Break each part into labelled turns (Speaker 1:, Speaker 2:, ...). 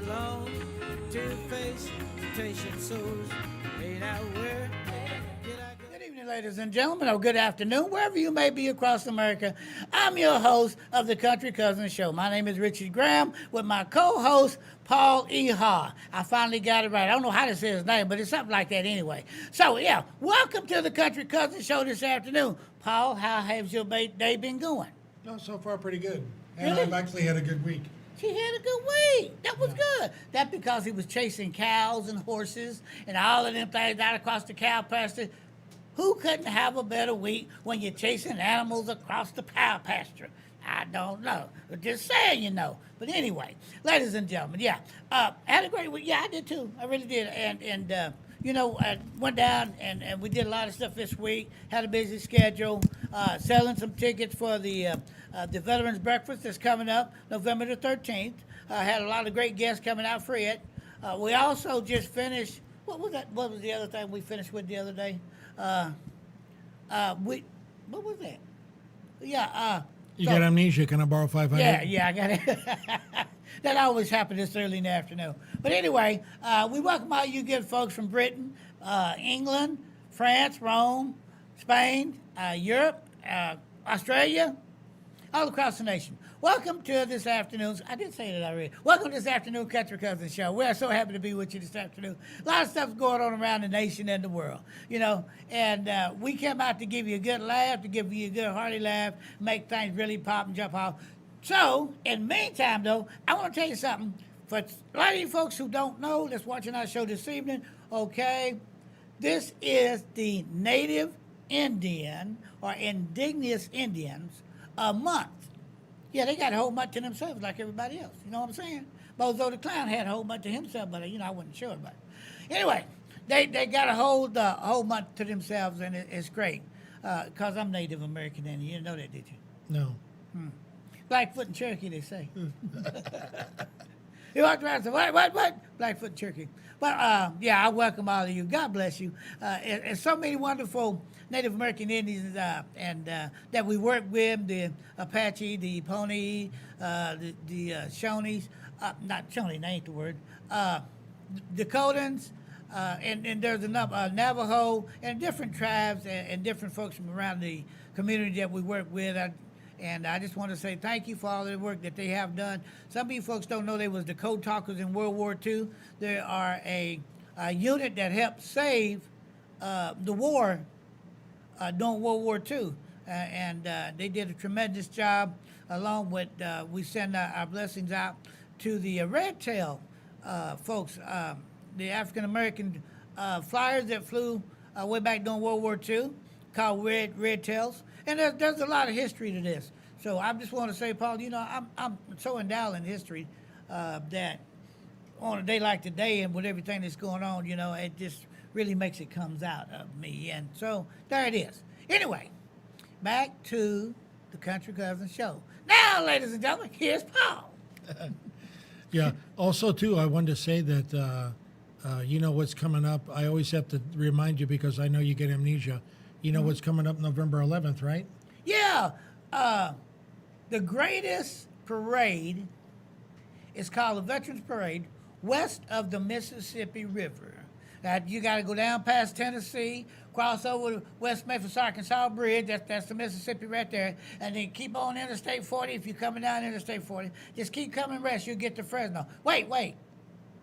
Speaker 1: alone to face temptation souls. Ain't out where Good evening, ladies and gentlemen, or good afternoon, wherever you may be across America. I'm your host of the Country Cousins Show. My name is Richard Graham with my co-host, Paul E. Ha. I finally got it right. I don't know how to say his name, but it's something like that anyway. So, yeah, welcome to the Country Cousins Show this afternoon. Paul, how has your day been going?
Speaker 2: No, so far pretty good. And
Speaker 1: Really?
Speaker 2: I've actually had a good week.
Speaker 1: He had a good week. That was good. That's because he was chasing cows and horses and all of them things out across the cow pasture. Who couldn't have a better week when you're chasing animals across the cow pasture? I don't know. Just saying, you know. But anyway, ladies and gentlemen, yeah. I had a great week. Yeah, I did too. I really did. And I went down and we did a lot of stuff this week. Had a busy schedule. Selling some tickets for the Veterans Breakfast that's coming up November the 13th. Had a lot of great guests coming out for it. We also just finished, what was that? What was the other thing we finished with the other day? What was that? Yeah.
Speaker 2: You got amnesia. Can I borrow 500?
Speaker 1: Yeah, I got it. That always happens this early in the afternoon. But anyway, we welcome all you good folks from Britain, England, France, Rome, Spain, Europe, Australia, all across the nation. Welcome to this afternoon's, I did say that already. Welcome to this afternoon Country Cousins Show. We're so happy to be with you this afternoon. A lot of stuff's going on around the nation and the world, and we came out to give you a good laugh, to give you a good hearty laugh, make things really pop and jump off. So, in the meantime, though, I want to tell you something. For a lot of you folks who don't know that's watching our show this evening, okay, this is the Native Indian or Indigenous Indians month. Yeah, they got a whole month to themselves like everybody else. You know what I'm saying? Bozo the Clown had a whole month to himself, but I wasn't sure about it. Anyway, they got a whole month to themselves, and it's great. Because I'm Native American, and you didn't know that, did you?
Speaker 2: No.
Speaker 1: Blackfoot and Cherokee, they say. You walked around and said, what? Blackfoot and Cherokee. But, I welcome all of you. God bless you. And so many wonderful Native American Indians that we work with, the Apache, the Pony, the Shawnees, not Shawnee, that ain't the word, Dakotans, and there's enough Navajo, and different tribes and different folks from around the community that we work with. And I just want to say thank you for all the work that they have done. Some of you folks don't know they was the code talkers in World War II. They are a unit that helped save the war during World War II. And they did a tremendous job, along with, we send our blessings out to the red tail folks, the African American flyers that flew way back during World War II, called red tails. And there's a lot of history to this. So I just want to say, Paul, I'm so endowed in history that on a day like today and with everything that's going on, it just really makes it comes out of me. And so there it is. Anyway, back to the Country Cousins Show. Now, ladies and gentlemen, here's Paul.
Speaker 2: Yeah. Also, too, I wanted to say that, what's coming up. I always have to remind you because I know you get amnesia. You know what's coming up November 11th, right?
Speaker 1: Yeah. The greatest parade is called the Veterans Parade west of the Mississippi River. Now, you got to go down past Tennessee, cross over the West Memphis, Arkansas Bridge. That's the Mississippi right there. And then keep on Interstate 40. If you're coming down Interstate 40, just keep coming west. You'll get to Fresno. Wait.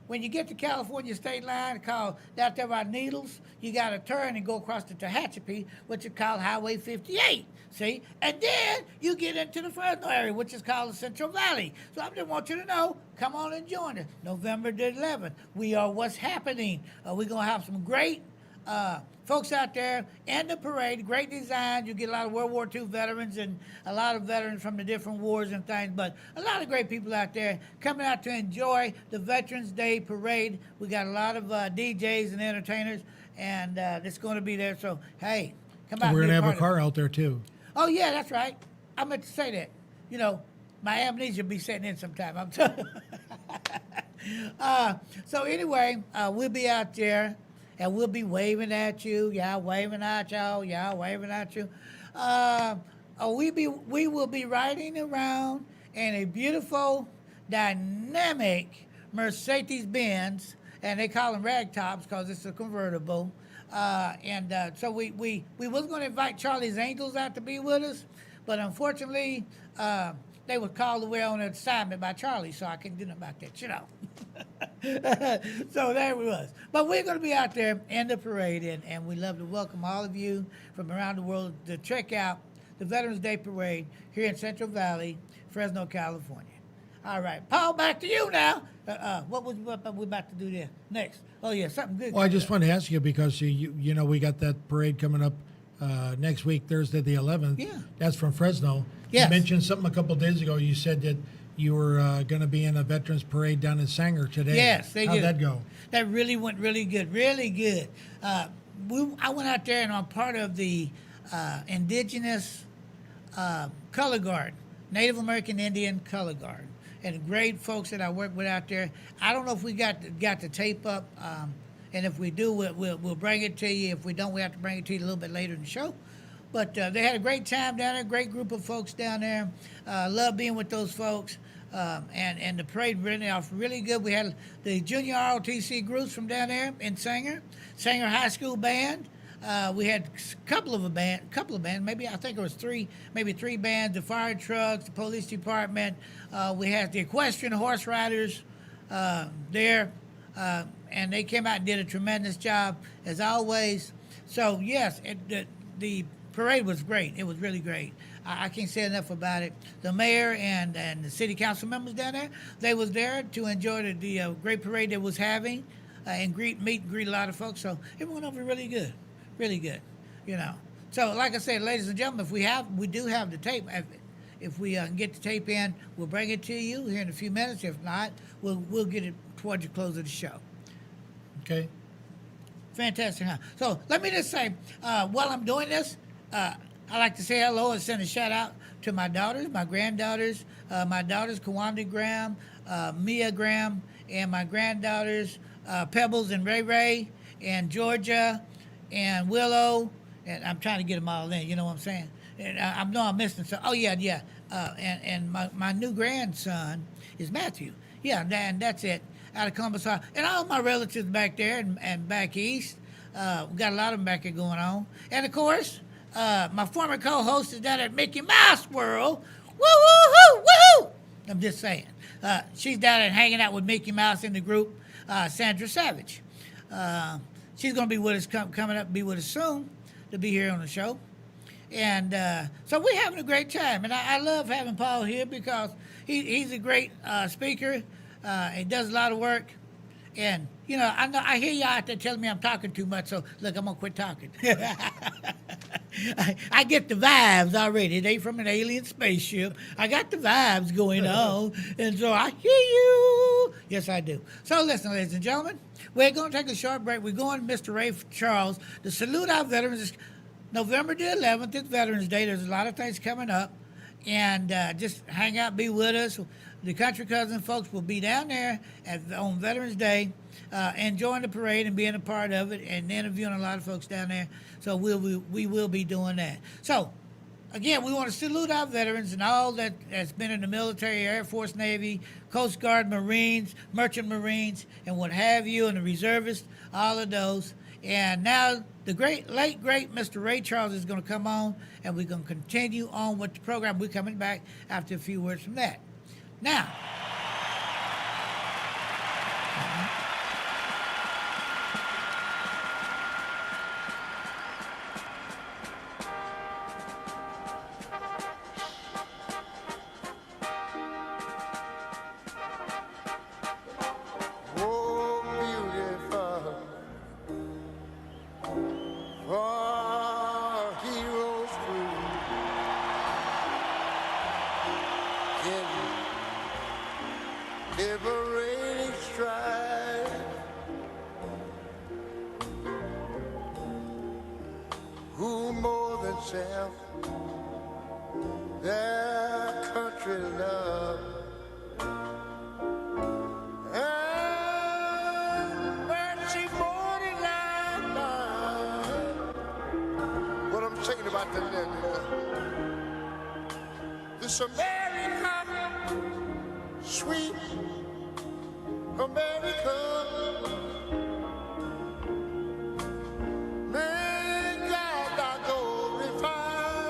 Speaker 1: When you get to California state line, called out there by Needles, you got to turn and go across the Tehachapi, which is called Highway 58. See? And then you get into the Fresno area, which is called the Central Valley. So I just want you to know, come on and join us. November the 11th. We are What's Happening. We're going to have some great folks out there in the parade, great design. You get a lot of World War II veterans and a lot of veterans from the different wars and things, but a lot of great people out there coming out to enjoy the Veterans Day Parade. We got a lot of DJs and entertainers, and it's going to be there. So, hey, come out.
Speaker 2: We're going to have a car out there, too.
Speaker 1: Oh, yeah, that's right. I meant to say that. My amnesia will be setting in sometime. I'm telling you. So anyway, we'll be out there. And we'll be waving at you. Yeah, waving at y'all. Yeah, waving at you. We will be riding around in a beautiful, dynamic Mercedes-Benz, and they call them ragtops because it's a convertible. So we was going to invite Charlie's Angels out to be with us, but unfortunately, they were called away on an assignment by Charlie, so I couldn't do nothing about that, So there we was. But we're going to be out there in the parade, and we love to welcome all of you from around the world to check out the Veterans Day Parade here in Central Valley, Fresno, California. All right, Paul, back to you now. What we about to do there next? Oh yeah, something good.
Speaker 2: Well, I just wanted to ask you because you know we got that parade coming up next week, Thursday the 11th.
Speaker 1: Yeah.
Speaker 2: That's from Fresno.
Speaker 1: Yes.
Speaker 2: You mentioned something a couple of days ago. You said that you were going to be in a veterans parade down in Sanger today.
Speaker 1: Yes, they
Speaker 2: How'd
Speaker 1: did.
Speaker 2: that go?
Speaker 1: That really went really good, really good. I went out there and I'm part of the indigenous color guard, Native American Indian color guard, and great folks that I work with out there. I don't know if we got the tape up, and if we do, we'll bring it to you. If we don't, we have to bring it to you a little bit later in the show. But they had a great time down there, great group of folks down there. Love being with those folks. And the parade ran off really good. We had the junior ROTC groups from down there in Sanger High School band. We had a couple of bands. Maybe I think it was three bands. The fire trucks, the police department. We had the equestrian horse riders there, and they came out and did a tremendous job as always. So yes, the parade was great. It was really great. I can't say enough about it. The mayor and the city council members down there, they was there to enjoy the great parade that was having and meet and greet a lot of folks. So it went over really good, So like I said, ladies and gentlemen, we do have the tape. If we can get the tape in, we'll bring it to you here in a few minutes. If not, we'll get it towards the close of the show.
Speaker 2: Okay.
Speaker 1: Fantastic. Huh? So let me just say, while I'm doing this, I like to say hello and send a shout out to my daughters, my granddaughters, my daughters, Kawanda Graham, Mia Graham, and my granddaughters, Pebbles and Ray Ray, and Georgia, and Willow, and I'm trying to get them all in, you know what I'm saying? And I know I'm missing some. Oh, yeah. And my new grandson is Matthew. Yeah, and that's it, out of Columbus, Ohio. And all my relatives back there and back east. We got a lot of them back here going on. And, of course, my former co-host is down at Mickey Mouse World. Woo-hoo-hoo! I'm just saying. She's down there hanging out with Mickey Mouse in the group, Sandra Savage. She's going to be with us, coming up, be with us soon to be here on the show. And so we're having a great time. And I love having Paul here because he's a great speaker. He does a lot of work. And, I hear you out there telling me I'm talking too much, so look, I'm going to quit talking. I get the vibes already. They from an alien spaceship. I got the vibes going on, and so I hear you. Yes, I do. So listen, ladies and gentlemen, we're going to take a short break. We're going to Mr. Ray Charles to salute our veterans. It's November the 11th is Veterans Day. There's a lot of things coming up, and just hang out, be with us. The Country Cousin folks will be down there on Veterans Day, enjoying the parade and being a part of it, and interviewing a lot of folks down there. So we will be doing that. So, again, we want to salute our veterans and all that's been in the military, Air Force, Navy, Coast Guard, Marines, Merchant Marines, and what have you, and the reservists, all of those. And now the late great Mr. Ray Charles is going to come on, and we're going to continue on with the program. We're coming back after a few words from that. Now,
Speaker 3: liberating strife. Who more than self their country love, and mercy more than life. What I'm saying about the this America, sweet America. May God thy glorify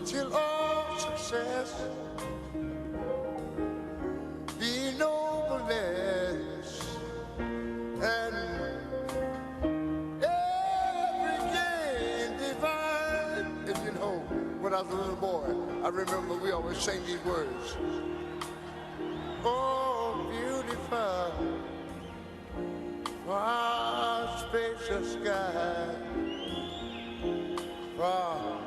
Speaker 3: till all success be nobleness and every gain divine. And you know, when I was a little boy, I remember we always sang these words. Oh, beautiful, far spacious sky, far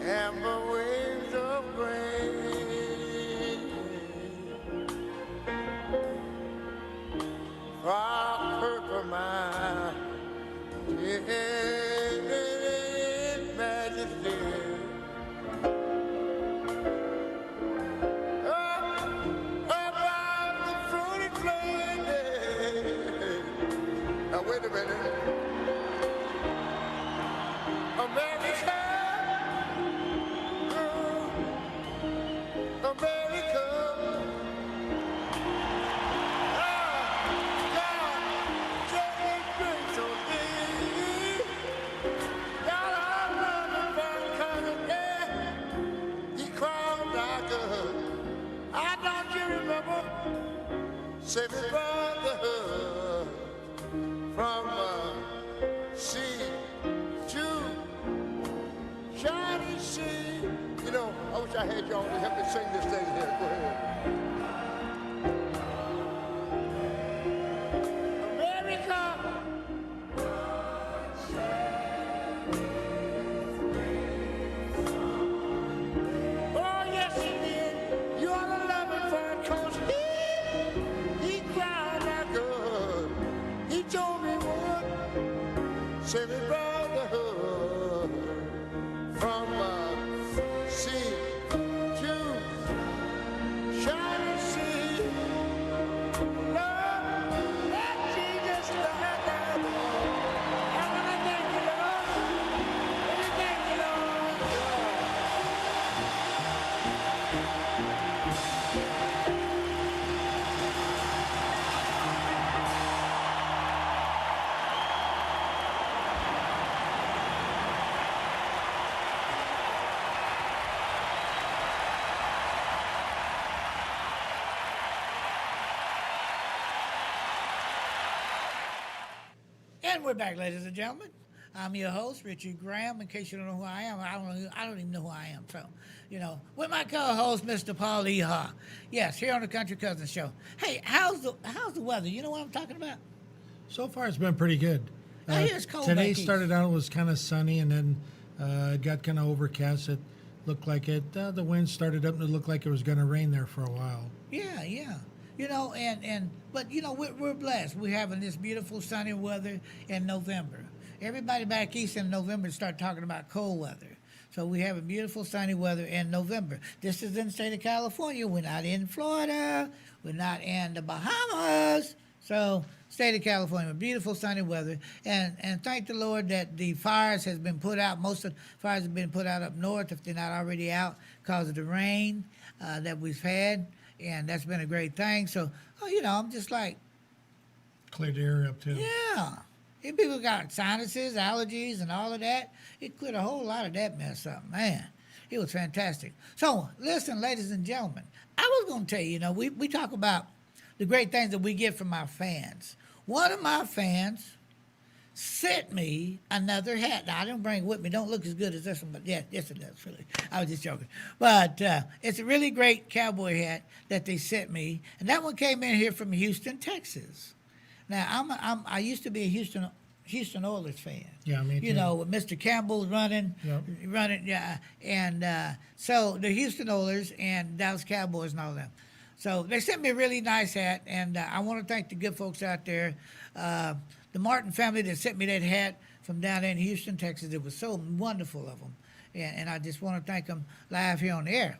Speaker 3: amber waves of grain, far purple mountain majesty. About the fruity plain. Now wait a minute. America, America. God, take grace on me. God, I love the very kind of day. He crowned our good. I don't you remember? Say me brotherhood from sea to shining sea. You know, I wish I had y'all to help me sing this thing here. Go ahead. America. Oh, yes, he did. You ought to love him for it, 'cause he cried out good. He told me what, say me brotherhood, from sea to shining sea. Love, that Jesus died there. And when I thank you, Lord, when I thank you, Lord.
Speaker 1: And we're back, ladies and gentlemen. I'm your host, Richard Graham. In case you don't know who I am, I don't even know who I am. So, you know, with my co-host, Mr. Paul Eha. Yes, here on the Country Cousins Show. Hey, how's the weather? You know what I'm talking about?
Speaker 2: So far, it's been pretty good.
Speaker 1: I hear it's cold
Speaker 2: Today
Speaker 1: back east.
Speaker 2: started out, it was kind of sunny, and then it got kind of overcast. It looked like it. The wind started up, and it looked like it was going to rain there for a while.
Speaker 1: Yeah, yeah. You know, but you know, we're blessed. We're having this beautiful sunny weather in November. Everybody back east in November start talking about cold weather. So we have a beautiful sunny weather in November. This is in the state of California. We're not in Florida. We're not in the Bahamas. So state of California, beautiful sunny weather. And thank the Lord that the fires has been put out. Most of the fires have been put out up north if they're not already out because of the rain that we've had. And that's been a great thing. So, you know, I'm just like,
Speaker 2: Cleared the area up, too.
Speaker 1: yeah. If people got sinuses, allergies, and all of that, it cleared a whole lot of that mess up. Man, it was fantastic. So, listen, ladies and gentlemen, I was going to tell you, you know, we talk about the great things that we get from our fans. One of my fans sent me another hat. Now, I didn't bring it with me. Don't look as good as this one, but yes, it does, really. I was just joking. But it's a really great cowboy hat that they sent me, and that one came in here from Houston, Texas. Now, I used to be a Houston Oilers fan.
Speaker 2: Yeah, me too.
Speaker 1: You know, with Mr. Campbell running, yeah, and so the Houston Oilers and Dallas Cowboys and all of them. So they sent me a really nice hat, and I want to thank the good folks out there. The Martin family that sent me that hat from down there in Houston, Texas. It was so wonderful of them. And I just want to thank them live here on the air.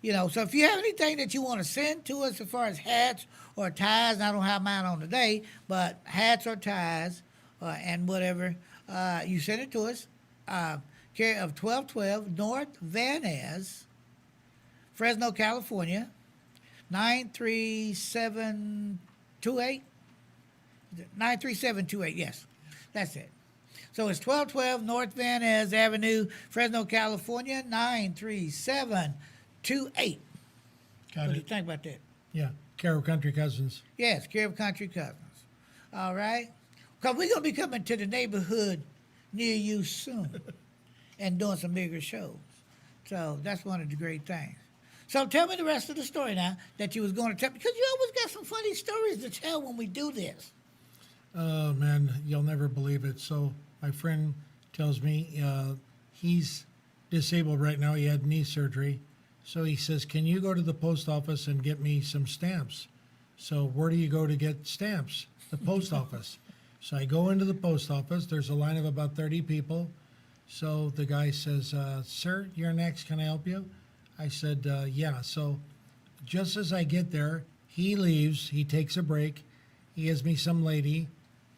Speaker 1: You know, so if you have anything that you want to send to us as far as hats or ties, and I don't have mine on today, but hats or ties and whatever, you send it to us. Care of 1212 North Van Ness, Fresno, California, 93728. 93728, yes. That's it. So it's 1212 North Van Ness Avenue, Fresno, California, 93728.
Speaker 2: Got
Speaker 1: What do you
Speaker 2: it.
Speaker 1: think about that?
Speaker 2: Yeah. Care of Country Cousins.
Speaker 1: Yes, care of Country Cousins. All right? Because we're going to be coming to the neighborhood near you soon and doing some bigger shows. So that's one of the great things. So tell me the rest of the story now that you was going to tell, because you always got some funny stories to tell when we do this.
Speaker 2: Oh, man, you'll never believe it. So my friend tells me he's disabled right now. He had knee surgery. So he says, can you go to the post office and get me some stamps? So where do you go to get stamps? The post office. So I go into the post office. There's a line of about 30 people. So the guy says, sir, you're next. Can I help you? I said, yeah. So just as I get there, he leaves. He takes a break. He gives me some lady.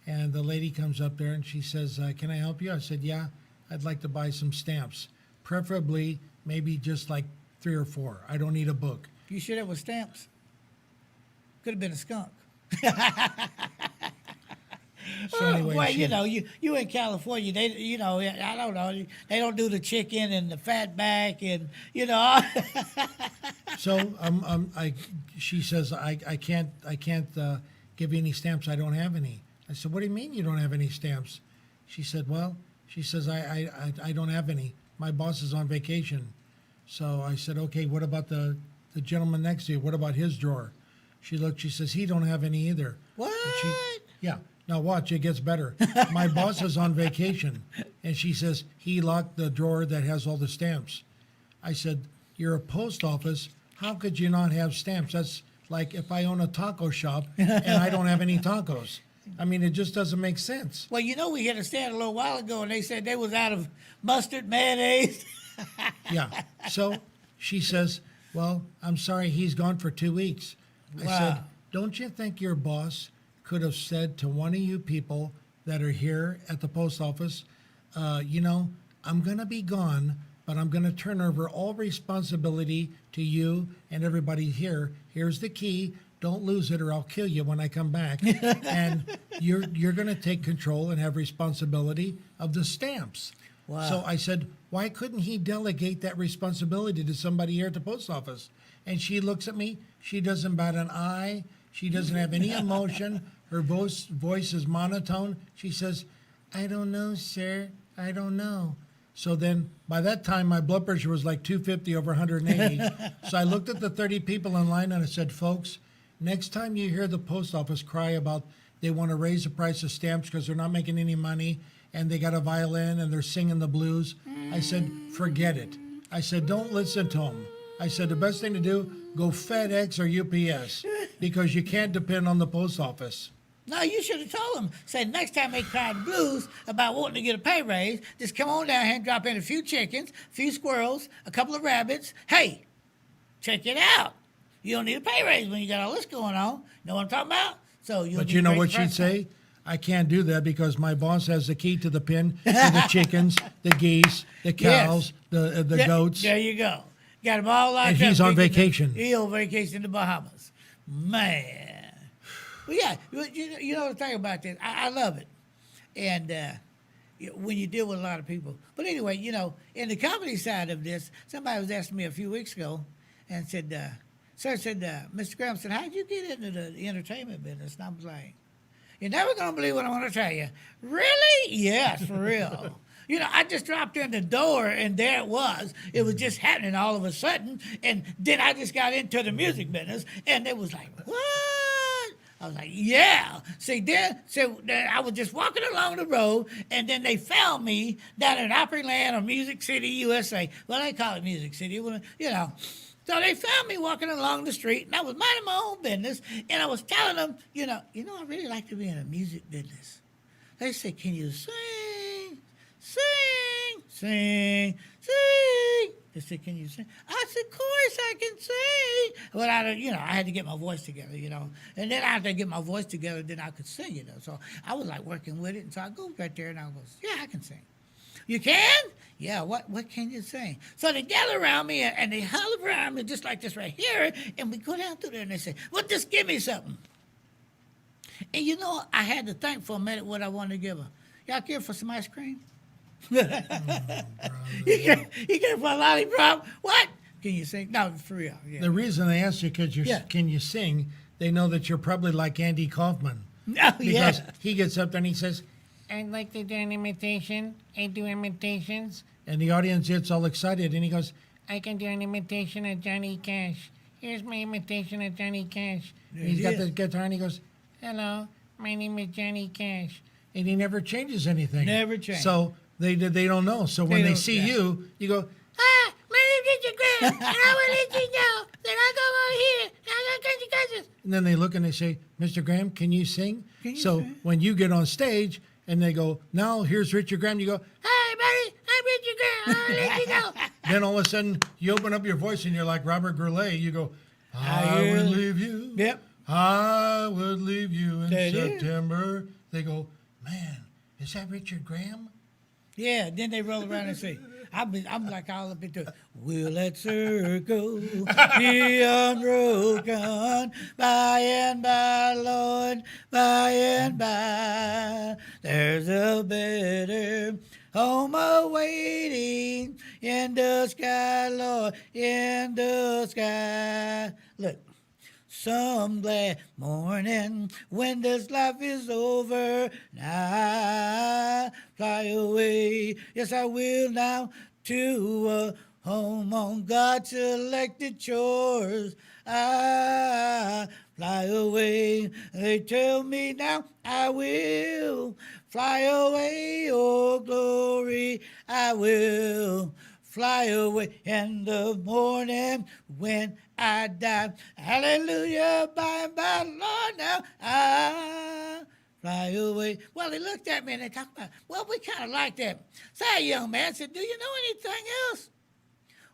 Speaker 2: And the lady comes up there and she says, can I help you? I said, yeah, I'd like to buy some stamps. Preferably, maybe just like 3 or 4. I don't need a book.
Speaker 1: You sure that was stamps? Could have been a skunk.
Speaker 2: So anyway,
Speaker 1: Well,
Speaker 2: she-
Speaker 1: you know, you in California, they, you know, I don't know, they don't do the chicken and the fat back and, you know.
Speaker 2: So she says, I can't give you any stamps. I don't have any. I said, what do you mean you don't have any stamps? She said, well, she says, I don't have any. My boss is on vacation. So I said, okay, what about the gentleman next to you? What about his drawer? She looked, she says, he don't have any either.
Speaker 1: What?
Speaker 2: Yeah. Now watch, it gets better. My boss is on vacation. And she says, he locked the drawer that has all the stamps. I said, you're a post office. How could you not have stamps? That's like if I own a taco shop and I don't have any tacos. I mean, it just doesn't make sense.
Speaker 1: Well, you know, we had a stand a little while ago and they said they was out of mustard, mayonnaise.
Speaker 2: Yeah. So she says, well, I'm sorry, he's gone for 2 weeks. I
Speaker 1: Wow.
Speaker 2: said, don't you think your boss could have said to one of you people that are here at the post office, you know, I'm going to be gone, but I'm going to turn over all responsibility to you and everybody here. Here's the key. Don't lose it or I'll kill you when I come back. And you're going to take control and have responsibility of the stamps.
Speaker 1: Wow.
Speaker 2: So I said, why couldn't he delegate that responsibility to somebody here at the post office? And she looks at me. She doesn't bat an eye. She doesn't have any emotion. Her voice is monotone. She says, I don't know, sir. I don't know. So then by that time, my blood pressure was like 250 over 180. So I looked at the 30 people in line and I said, folks, next time you hear the post office cry about they want to raise the price of stamps because they're not making any money and they got a violin and they're singing the blues, I said, forget it. I said, don't listen to them. I said, the best thing to do, go FedEx or UPS because you can't depend on the post office.
Speaker 1: No, you should have told them. Said next time they cry the blues about wanting to get a pay raise, just come on down here and drop in a few chickens, a few squirrels, a couple of rabbits. Hey, check it out. You don't need a pay raise when you got all this going on. Know what I'm talking about? So you.
Speaker 2: But you know what she'd say? I can't do that because my boss has the key to the pen to the chickens, the geese, the cows, the goats.
Speaker 1: There you go. Got them all locked
Speaker 2: And
Speaker 1: up.
Speaker 2: he's on vacation.
Speaker 1: He's on vacation in the Bahamas. Man. Well, yeah, you know the thing about this, I love it. And when you deal with a lot of people. But anyway, you know, in the comedy side of this, somebody was asking me a few weeks ago and said, sir, said, Mr. Graham said, how'd you get into the entertainment business? And I was like, you're never going to believe what I'm going to tell you. Really? Yes, for real. You know, I just dropped in the door and there it was. It was just happening all of a sudden. And then I just got into the music business and it was like, what? I was like, yeah. See, then I was just walking along the road, and then they found me down in Opryland or Music City, USA. Well, they call it Music City, well, you know. So they found me walking along the street, and I was minding my own business, and I was telling them, you know, I really like to be in a music business. They said, can you sing, sing, sing, sing? They said, can you sing? I said, of course I can sing. Well, I had to get my voice together, you know. And then after I get my voice together, then I could sing, you know. So I was like working with it. And so I go right there and I goes, yeah, I can sing. You can? Yeah, what can you sing? So they gather around me and they holler around me just like this right here, and we go down through there and they say, well, just give me something. And you know, I had to think for a minute what I wanted to give her. Y'all care for some ice cream? You care for a lollipop? What? Can you sing? No, for real. Yeah.
Speaker 2: The reason I asked you because
Speaker 1: Yeah.
Speaker 2: can you sing? They know that you're probably like Andy Kaufman
Speaker 1: Oh,
Speaker 2: because
Speaker 1: yeah.
Speaker 2: he gets up there and he says,
Speaker 4: I'd like to do an imitation. I do imitations.
Speaker 2: and the audience gets all excited, and he goes,
Speaker 4: I can do an imitation of Johnny Cash. Here's my imitation of Johnny Cash.
Speaker 2: and he's
Speaker 1: it
Speaker 2: got
Speaker 1: is.
Speaker 2: the guitar, and he goes,
Speaker 4: Hello, my name is Johnny Cash.
Speaker 2: and he never changes anything.
Speaker 1: Never change.
Speaker 2: So they don't know. So when
Speaker 1: They
Speaker 2: they
Speaker 1: don't-
Speaker 2: see
Speaker 1: yeah.
Speaker 2: you go,
Speaker 4: Ah, my name's Richard Graham, and I will let you know that I go over here. I got country cousins.
Speaker 2: and then they look and they say, Mr. Graham, can you sing?
Speaker 1: Can you
Speaker 2: so
Speaker 1: sing?
Speaker 2: when you get on stage and they go, now here's Richard Graham, you go,
Speaker 4: Hi, buddy, I'm Richard Graham. I'll let you know.
Speaker 2: then all of a sudden you open up your voice and you're like Robert Goulet. You go, I
Speaker 1: will-
Speaker 2: would leave you.
Speaker 1: Yep.
Speaker 2: I would leave you in
Speaker 1: That is.
Speaker 2: September. They go, man, is that Richard Graham?
Speaker 1: Yeah, then they roll around and say, I'm like all up into it. Will that circle be unbroken by and by, Lord, by and by? There's a better home awaiting in the sky, Lord, in the sky. Look. Some glad morning when this life is over, and I fly away. Yes, I will now to a home on God's selected shores. I fly away. They tell me now I will fly away. Oh, glory, I will fly away in the morning when I die. Hallelujah, by and by, Lord, now I fly away. Well, they looked at me and they talked about, well, we kind of like that. So that young man said, do you know anything else?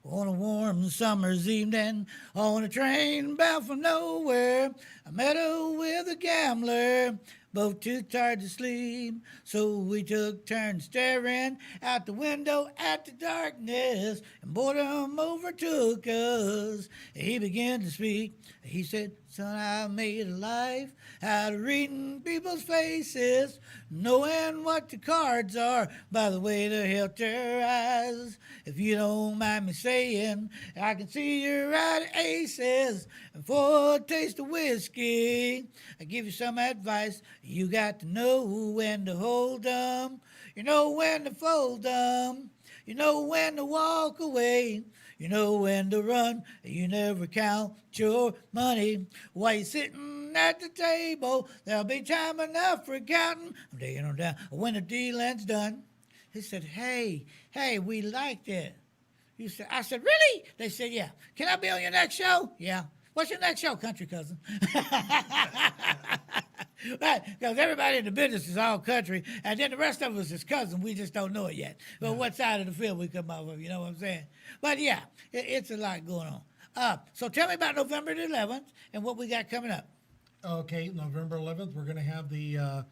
Speaker 1: On a warm summer's evening, on a train bound for nowhere, I met her with a gambler, both too tired to sleep. So we took turns staring out the window at the darkness, and boredom overtook us. He began to speak. He said, son, I made a life out of reading people's faces, knowing what the cards are by the way they held their eyes. If you don't mind me saying, I can see you're right aces. And for a taste of whiskey, I give you some advice. You got to know when to hold 'em. You know when to fold 'em. You know when to walk away. You know when to run. You never count your money while you're sitting at the table. There'll be time enough for counting. I'm taking them down when the dealing's done. He said, hey, we liked it. I said, really? They said, yeah. Can I be on your next show? Yeah. What's your next show, country cousin? Right, because everybody in the business is all country, and then the rest of us is cousin. We just don't know it yet. Well, what side of the field we come off of, you know what I'm saying? But yeah, it's a lot going on. So tell me about November the 11th and what we got coming up.
Speaker 2: Okay, November 11th, we're going to have the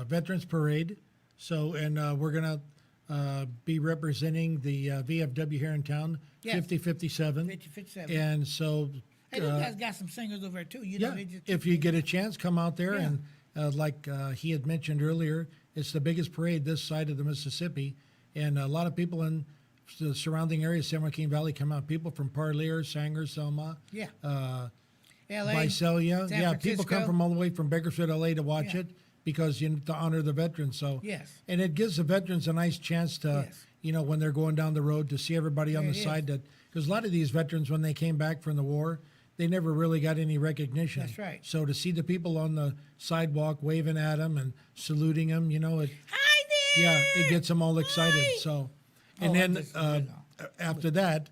Speaker 2: Veterans Parade. So, and we're going to be representing the VFW here in town,
Speaker 1: Yes.
Speaker 2: 5057.
Speaker 1: 5057.
Speaker 2: And so,
Speaker 1: Hey, those guys got some singers over there too. You know,
Speaker 2: yeah,
Speaker 1: they just,
Speaker 2: if you get a chance, come out there.
Speaker 1: Yeah.
Speaker 2: And like he had mentioned earlier, it's the biggest parade this side of the Mississippi. And a lot of people in the surrounding area, San Joaquin Valley, come out. People from Parlier, Sanger, Selma,
Speaker 1: yeah.
Speaker 2: Visalia.
Speaker 1: San
Speaker 2: Yeah, people come
Speaker 1: Francisco.
Speaker 2: from all the way from Bakersfield, LA to watch
Speaker 1: Yeah.
Speaker 2: it because you know, to honor the veterans. So
Speaker 1: Yes.
Speaker 2: and it gives the veterans a nice chance to,
Speaker 1: Yes.
Speaker 2: you know, when they're going down the road to see everybody on
Speaker 1: Yeah,
Speaker 2: the
Speaker 1: it
Speaker 2: side that because a lot of these veterans when they came back from the war, they never really got any recognition.
Speaker 1: That's right.
Speaker 2: So to see the people on the sidewalk waving at them and saluting them, you know, it
Speaker 1: Hi there!
Speaker 2: yeah, it gets them all excited.
Speaker 1: Hi.
Speaker 2: So,
Speaker 1: Oh,
Speaker 2: and then
Speaker 1: this is
Speaker 2: after that,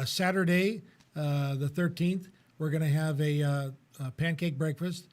Speaker 2: Saturday, the 13th, we're going to have a pancake breakfast,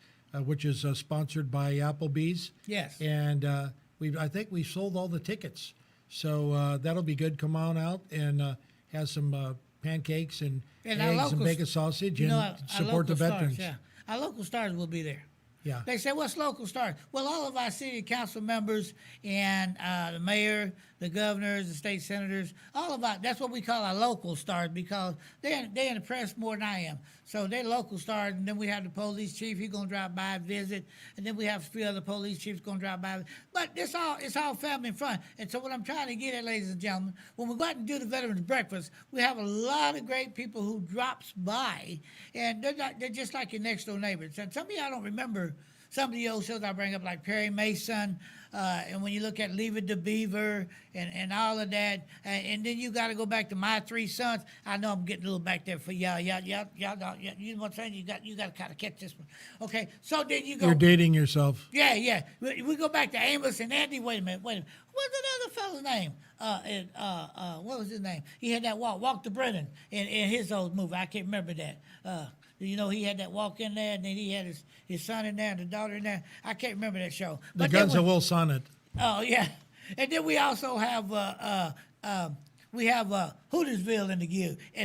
Speaker 2: which is sponsored by Applebee's.
Speaker 1: Yes.
Speaker 2: And I think we sold all the tickets, so that'll be good. Come on out and have some pancakes and
Speaker 1: And our
Speaker 2: eggs and
Speaker 1: locals-
Speaker 2: bacon sausage
Speaker 1: You
Speaker 2: and
Speaker 1: know, our
Speaker 2: support the
Speaker 1: local
Speaker 2: veterans.
Speaker 1: Stars, yeah. Our local stars will be there.
Speaker 2: Yeah.
Speaker 1: They say, what's local stars? Well, all of our city council members and the mayor, the governors, the state senators, all about. That's what we call our local stars because they're in the press more than I am. So they're local stars, and then we have the police chief. He's gonna drive by and visit, and then we have 3 other police chiefs gonna drive by. But it's all family and fun. And so what I'm trying to get at, ladies and gentlemen, when we go out and do the Veterans Breakfast, we have a lot of great people who drops by, and they're just like your next door neighbors. And some of y'all don't remember some of the old shows I bring up, like Perry Mason, and when you look at Leave It to Beaver and all of that, and then you got to go back to My Three Sons. I know I'm getting a little back there for y'all. Y'all, you know what I'm saying? You got to kind of catch this one. Okay, so then you go.
Speaker 2: You're dating yourself.
Speaker 1: Yeah. We go back to Amos and Andy. Wait a minute. What's that other fella's name? What was his name? He had that walk to Brennan in his old movie. I can't remember that. You know, he had that walk in there, and then he had his son in there and the daughter in there. I can't remember that show.
Speaker 2: The Guns of Will Sonnet.
Speaker 1: Oh, yeah. And then we also have Hootersville in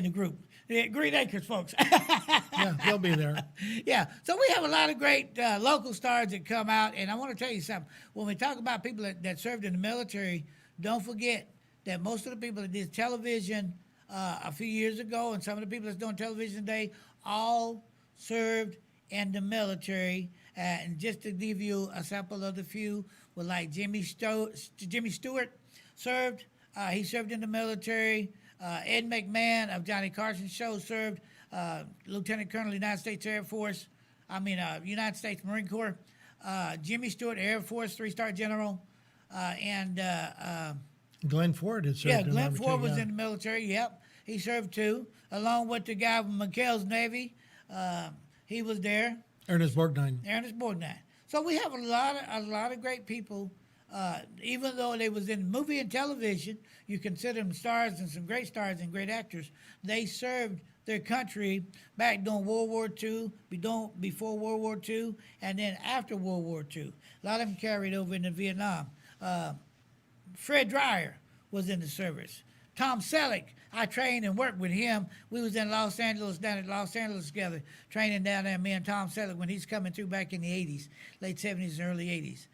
Speaker 1: the group. The Green Acres folks.
Speaker 2: Yeah, they'll be there.
Speaker 1: Yeah. So we have a lot of great local stars that come out. And I want to tell you something. When we talk about people that served in the military, don't forget that most of the people that did television a few years ago and some of the people that's doing television today all served in the military. And just to give you a sample of the few, well, like Jimmy Stewart served. He served in the military. Ed McMahon of Johnny Carson's show served. Lieutenant Colonel, United States Air Force. United States Marine Corps. Jimmy Stewart, Air Force, 3-star general.
Speaker 2: Glenn Ford had served.
Speaker 1: Yeah, Glenn Ford was in the military. Yep, he served too, along with the guy from McHale's Navy. He was there.
Speaker 2: Ernest Borgnine.
Speaker 1: So we have a lot of great people. Even though they was in movie and television, you consider them stars and some great stars and great actors. They served their country back during World War II, before World War II, and then after World War II. A lot of them carried over into Vietnam. Fred Dreyer was in the service. Tom Selleck, I trained and worked with him. We was in Los Angeles, down at Los Angeles together, training down there, me and Tom Selleck, when he's coming through back in the 80s, late 70s and early 80s.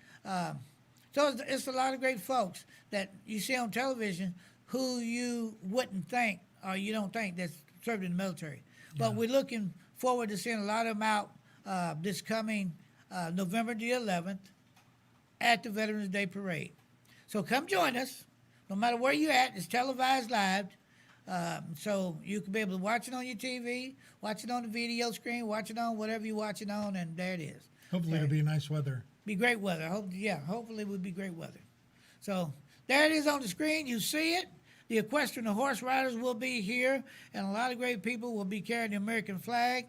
Speaker 1: So it's a lot of great folks that you see on television who you wouldn't think or you don't think that's served in the military. But we're looking forward to seeing a lot of them out this coming November the 11th at the Veterans Day Parade. So come join us. No matter where you're at, it's televised live. So you can be able to watch it on your TV, watch it on the video screen, watch it on whatever you're watching on, and there it is.
Speaker 2: Hopefully it'll be nice weather.
Speaker 1: Be great weather. Hopefully it would be great weather. So there it is on the screen. You see it. The equestrian and horse riders will be here, and a lot of great people will be carrying the American flag.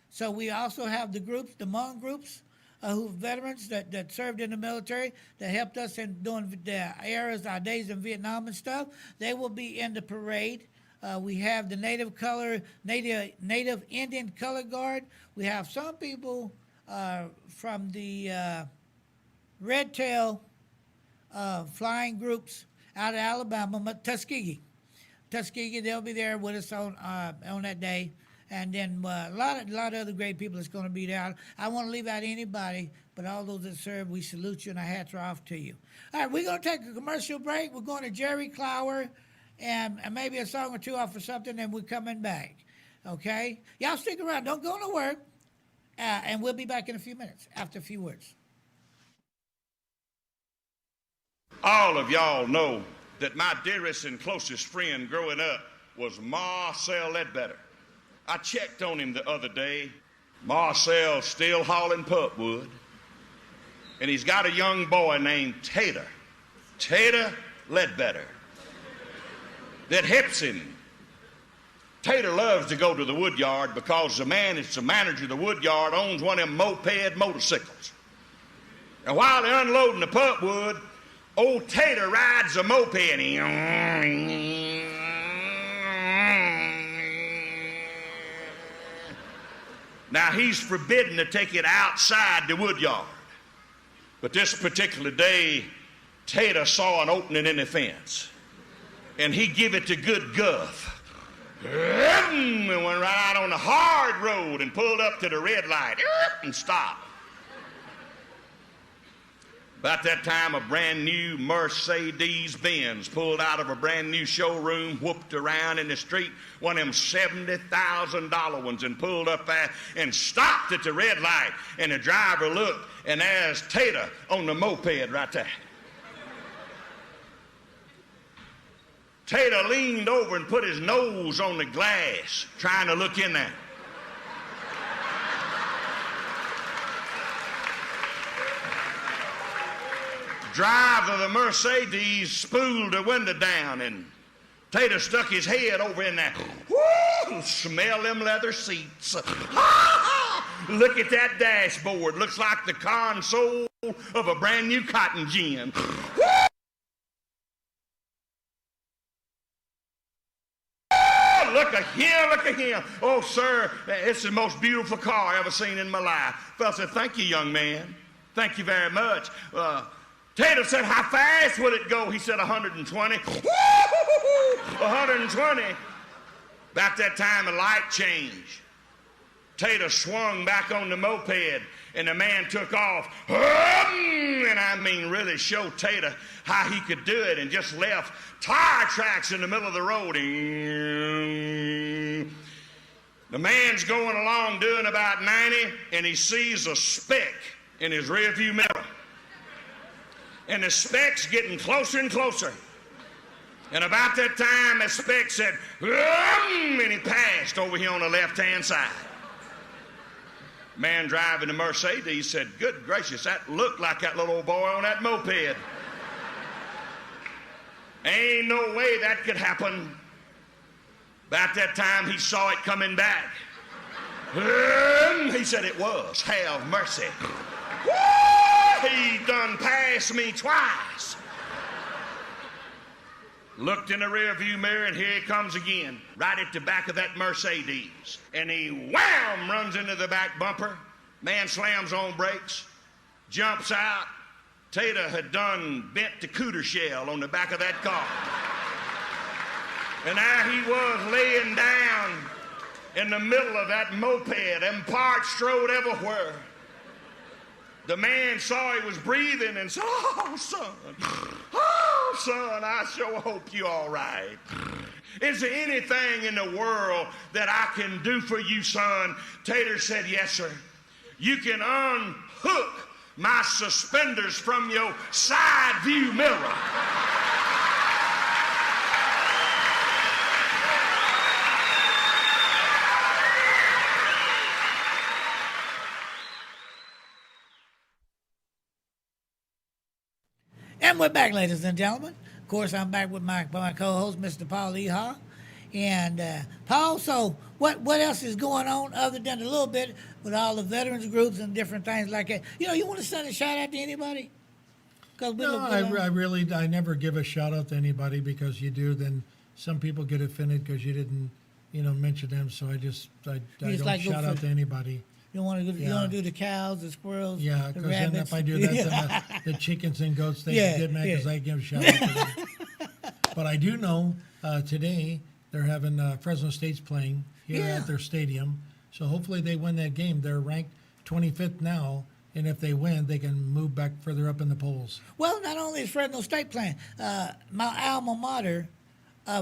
Speaker 1: So we also have the groups, the Hmong groups, who veterans that served in the military that helped us in doing the eras, our days in Vietnam and stuff. They will be in the parade. We have the Native Indian Color Guard. We have some people from the Red Tail flying groups out of Alabama, Tuskegee, they'll be there with us on that day. And then a lot of other great people that's going to be there. I want to leave out anybody, but all those that serve, we salute you and our hats are off to you. All right, we're going to take a commercial break. We're going to Jerry Clower and maybe a song or two off or something, and we're coming back. Okay? Y'all stick around. Don't go nowhere. And we'll be back in a few minutes after a few words.
Speaker 5: All of y'all know that my dearest and closest friend growing up was Marcel Ledbetter. I checked on him the other day. Marcel's still hauling pulpwood. And he's got a young boy named Tater Ledbetter, that helps him. Tater loves to go to the wood yard because the man that's the manager of the wood yard owns one of them moped motorcycles. And while they're unloading the pulpwood, old Tater rides the moped. Now, he's forbidden to take it outside the wood yard. But this particular day, Tater saw an opening in the fence, and he give it to good guff. And went right out on the hard road and pulled up to the red light and stopped. About that time, a brand new Mercedes Benz pulled out of a brand new showroom, whooped around in the street, one of them $70,000 ones, and pulled up there and stopped at the red light. And the driver looked, and there's Tater on the moped right there. Tater leaned over and put his nose on the glass, trying to look in there. Driver of the Mercedes spooled the window down, and Tater stuck his head over in there. Woo! Smell them leather seats. Look at that dashboard. Looks like the console of a brand new cotton gin. Look at him, look at him. Oh, sir, it's the most beautiful car I ever seen in my life. Fellow said, thank you, young man. Thank you very much. Tater said, how fast will it go? He said, 120. 120. About that time, a light changed. Tater swung back on the moped, and the man took off. And I mean, really showed Tater how he could do it, and just left tire tracks in the middle of the road. The man's going along doing about 90, and he sees a speck in his rearview mirror. And the speck's getting closer and closer. And about that time, the speck said, and he passed over here on the left-hand side. Man driving the Mercedes said, good gracious, that looked like that little old boy on that moped. Ain't no way that could happen. About that time, he saw it coming back. He said, it was. Have mercy. He done passed me twice. Looked in the rearview mirror, and here he comes again, right at the back of that Mercedes. And he wham, runs into the back bumper. Man slams on brakes, jumps out. Tater had done bent the cooter shell on the back of that car. And there he was laying down in the middle of that moped, and parts strode everywhere. The man saw he was breathing and said, oh, son, I sure hope you're all right. Is there anything in the world that I can do for you, son? Tater said, yes, sir. You can unhook my suspenders from your side view mirror.
Speaker 1: And we're back, ladies and gentlemen. Of course, I'm back with my co-host, Mr. Paul Eha. And Paul, so what else is going on other than a little bit with all the veterans groups and different things like that? You want to send a shout out to anybody?
Speaker 2: No, I never give a shout out to anybody, because you do, then some people get offended because you didn't, mention them. So I don't
Speaker 1: like
Speaker 2: shout out to anybody.
Speaker 1: You want to do the cows, the squirrels,
Speaker 2: yeah,
Speaker 1: the
Speaker 2: because then
Speaker 1: rabbits.
Speaker 2: if I do that, then the chickens and goats, they get mad because I give a shout out to them. But I do know today they're having Fresno State's playing here at their stadium. So hopefully they win that game. They're ranked 25th now, and if they win, they can move back further up in the polls.
Speaker 1: Well, not only is Fresno State playing, my alma mater,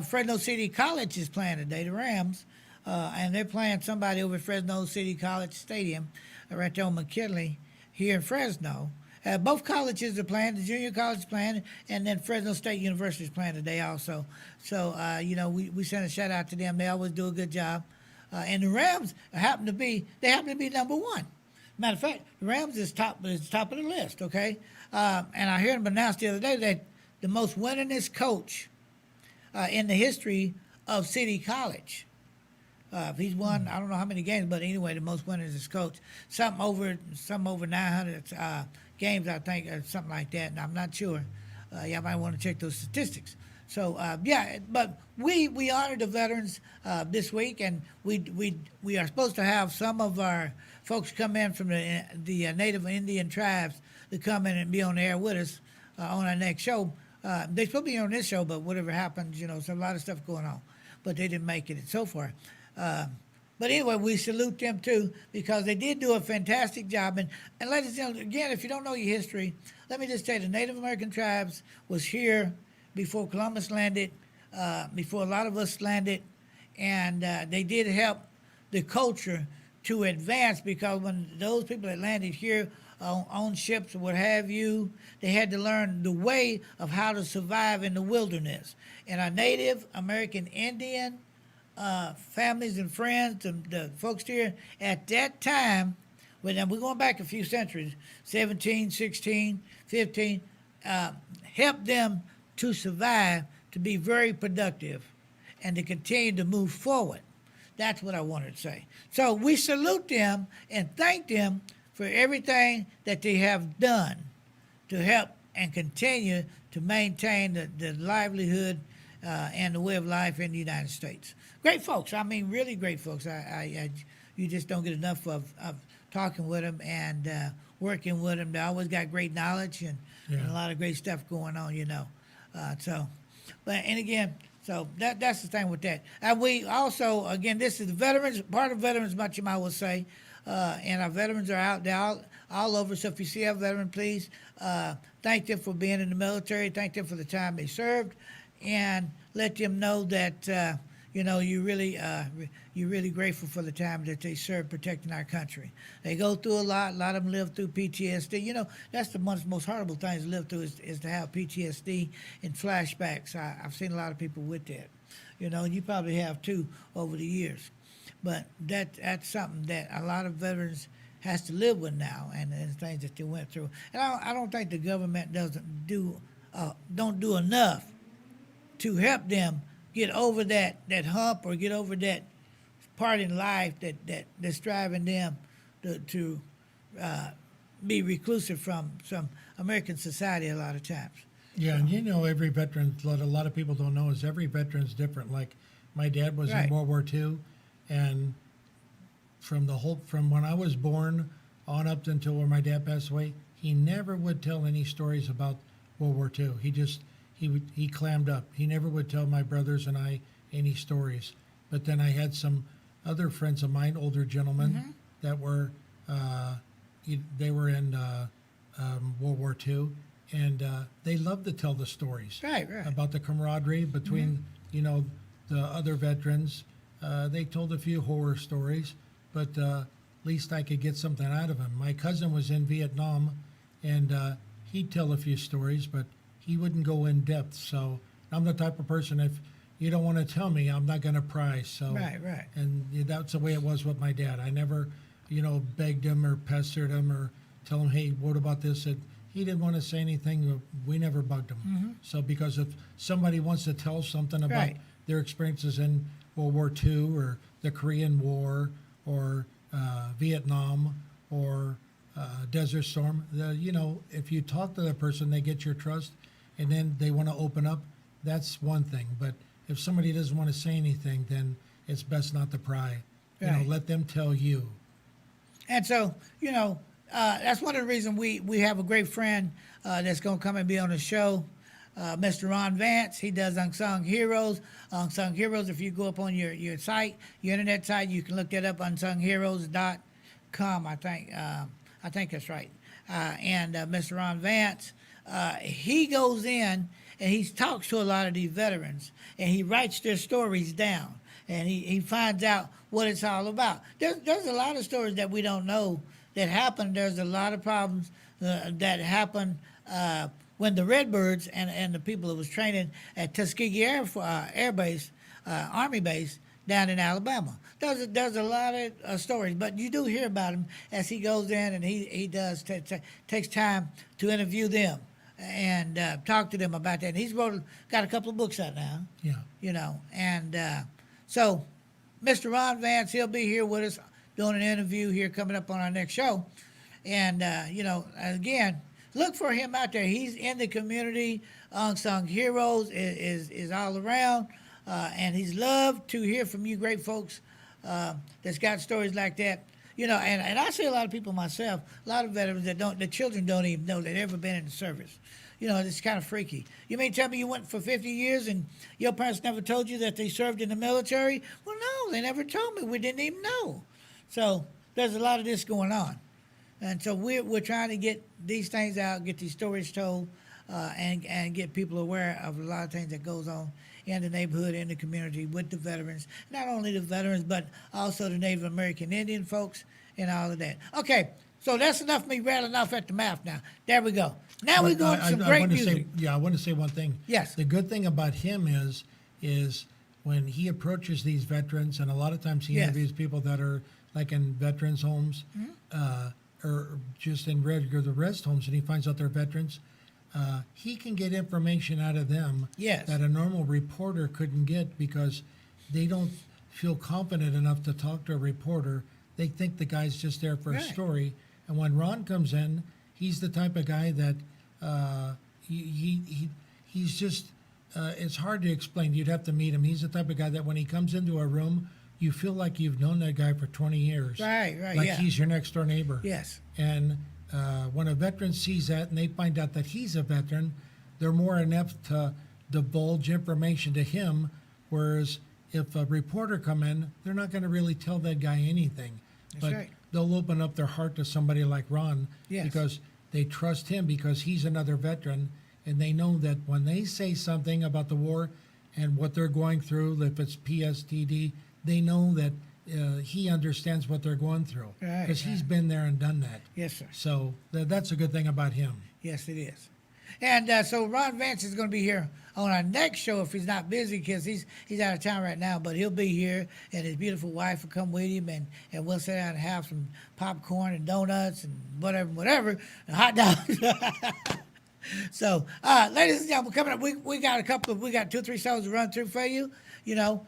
Speaker 1: Fresno City College, is playing today, the Rams. And they're playing somebody over at Fresno City College Stadium, right there on McKinley, here in Fresno. Both colleges are playing. The junior college is playing, and then Fresno State University is playing today also. So, we send a shout out to them. They always do a good job. And the Rams happen to be number one. Matter of fact, the Rams is top of the list. Okay, and I heard them announce the other day that the most winningest coach in the history of City College. He's won, I don't know how many games, but anyway, the most winners is coach. Some over 900 games, I think, or something like that, and I'm not sure. Y'all might want to check those statistics. So, but we honor the veterans this week, and we are supposed to have some of our folks come in from the Native Indian tribes to come in and be on the air with us on our next show. They're supposed to be on this show, but whatever happens, there's a lot of stuff going on. But they didn't make it so far. But anyway, we salute them too because they did do a fantastic job. And ladies and gentlemen, again, if you don't know your history, let me just tell you, the Native American tribes was here before Columbus landed, before a lot of us landed, and they did help the culture to advance because when those people that landed here on ships or what have you, they had to learn the way of how to survive in the wilderness. And our Native American Indian families and friends, the folks here at that time, we're going back a few centuries, 17, 16, 15, helped them to survive, to be very productive, and to continue to move forward. That's what I wanted to say. So we salute them and thank them for everything that they have done to help and continue to maintain the livelihood and the way of life in the United States. Great folks. I mean, really great folks. You just don't get enough of talking with them and working with them. They always got great knowledge and a lot of great stuff going on, you know. And again, so that's the thing with that. And we also, again, this is the veterans, part of Veterans Month, I will say, and our veterans are out there all over. So if you see a veteran, please thank them for being in the military, thank them for the time they served, and let them know that you're really grateful for the time that they served protecting our country. They go through a lot of them live through PTSD. You know, that's the most horrible things to live through is to have PTSD and flashbacks. I've seen a lot of people with that, and you probably have too over the years. But that's something that a lot of veterans has to live with now, and things that they went through. And I don't think the government don't do enough to help them get over that hump or get over that part in life that's driving them to be reclusive from some American society a lot of times.
Speaker 2: Yeah, and every veteran, what a lot of people don't know is every veteran's different. Like my dad was in World War II, and from when I was born on up until when my dad passed away, he never would tell any stories about World War II. He clammed up. He never would tell my brothers and I any stories. But then I had some other friends of mine, older gentlemen, that were they were in World War II, and they loved to tell the stories about the camaraderie between the other veterans. They told a few horror stories, but at least I could get something out of them. My cousin was in Vietnam, and he'd tell a few stories, but he wouldn't go in depth. So I'm the type of person, if you don't want to tell me, I'm not going to pry. So
Speaker 1: right.
Speaker 2: And that's the way it was with my dad. I never, begged him or pestered him or tell him, hey, what about this? He didn't want to say anything. We never bugged him. So because if somebody wants to tell something about their experiences in World War II or the Korean War or Vietnam or Desert Storm, if you talk to that person, they get your trust, and then they want to open up, that's one thing. But if somebody doesn't want to say anything, then it's best not to pry. Let them tell you.
Speaker 1: And so, that's one of the reasons we have a great friend that's going to come and be on the show, Mr. Ron Vance. He does Unsung Heroes. Unsung Heroes, if you go up on your site, your internet site, you can look that up, unsungheroes.com, I think. I think that's right. And Mr. Ron Vance, he goes in and he talks to a lot of these veterans, and he writes their stories down, and he finds out what it's all about. There's a lot of stories that we don't know that happened. There's a lot of problems that happened when the Redbirds and the people that was training at Tuskegee Air Base, Army Base, down in Alabama. There's a lot of stories, but you do hear about him as he goes in and he does takes time to interview them and talk to them about that. And he's got a couple of books out now.
Speaker 2: Yeah.
Speaker 1: And so Mr. Ron Vance, he'll be here with us doing an interview here coming up on our next show. And again, look for him out there. He's in the community. Unsung Heroes is all around. And he's loved to hear from you great folks that's got stories like that. And I see a lot of people myself, a lot of veterans the children don't even know they've ever been in the service. You know, it's kind of freaky. You mean tell me you went for 50 years and your parents never told you that they served in the military? Well, no, they never told me. We didn't even know. So there's a lot of this going on. And so we're trying to get these things out, get these stories told, and get people aware of a lot of things that goes on in the neighborhood, in the community, with the veterans. Not only the veterans, but also the Native American Indian folks and all of that. Okay, so that's enough of me rattling off at the mouth now. There we go. Now we're going to some great
Speaker 2: want to
Speaker 1: music.
Speaker 2: I want to say one thing.
Speaker 1: Yes.
Speaker 2: The good thing about him is when he approaches these veterans, and a lot of times he
Speaker 1: Yes.
Speaker 2: interviews people that are like in veterans homes, or just in the rest homes, and he finds out they're veterans. He can get information out of them
Speaker 1: Yes.
Speaker 2: that a normal reporter couldn't get because they don't feel confident enough to talk to a reporter. They think the guy's just there for a
Speaker 1: Right.
Speaker 2: story. And when Ron comes in, he's the type of guy that he's just, it's hard to explain. You'd have to meet him. He's the type of guy that when he comes into a room, you feel like you've known that guy for 20 years.
Speaker 1: Right,
Speaker 2: Like
Speaker 1: yeah.
Speaker 2: he's your next door neighbor.
Speaker 1: Yes.
Speaker 2: And when a veteran sees that and they find out that he's a veteran, they're more inept to divulge information to him. Whereas if a reporter come in, they're not going to really tell that guy anything.
Speaker 1: That's
Speaker 2: but
Speaker 1: right.
Speaker 2: they'll open up their heart to somebody like Ron
Speaker 1: Yes.
Speaker 2: because they trust him because he's another veteran, and they know that when they say something about the war and what they're going through, if it's PSTD, they know that he understands what they're going through
Speaker 1: Right,
Speaker 2: because he's been there and done that.
Speaker 1: Yes, sir.
Speaker 2: So that's a good thing about him.
Speaker 1: Yes, it is. And so Ron Vance is going to be here on our next show if he's not busy because he's out of town right now. But he'll be here, and his beautiful wife will come with him, and we'll sit down and have some popcorn and donuts and whatever, and hot dogs. So, ladies and gentlemen, coming up, we got 2 or 3 songs to run through for you. You know,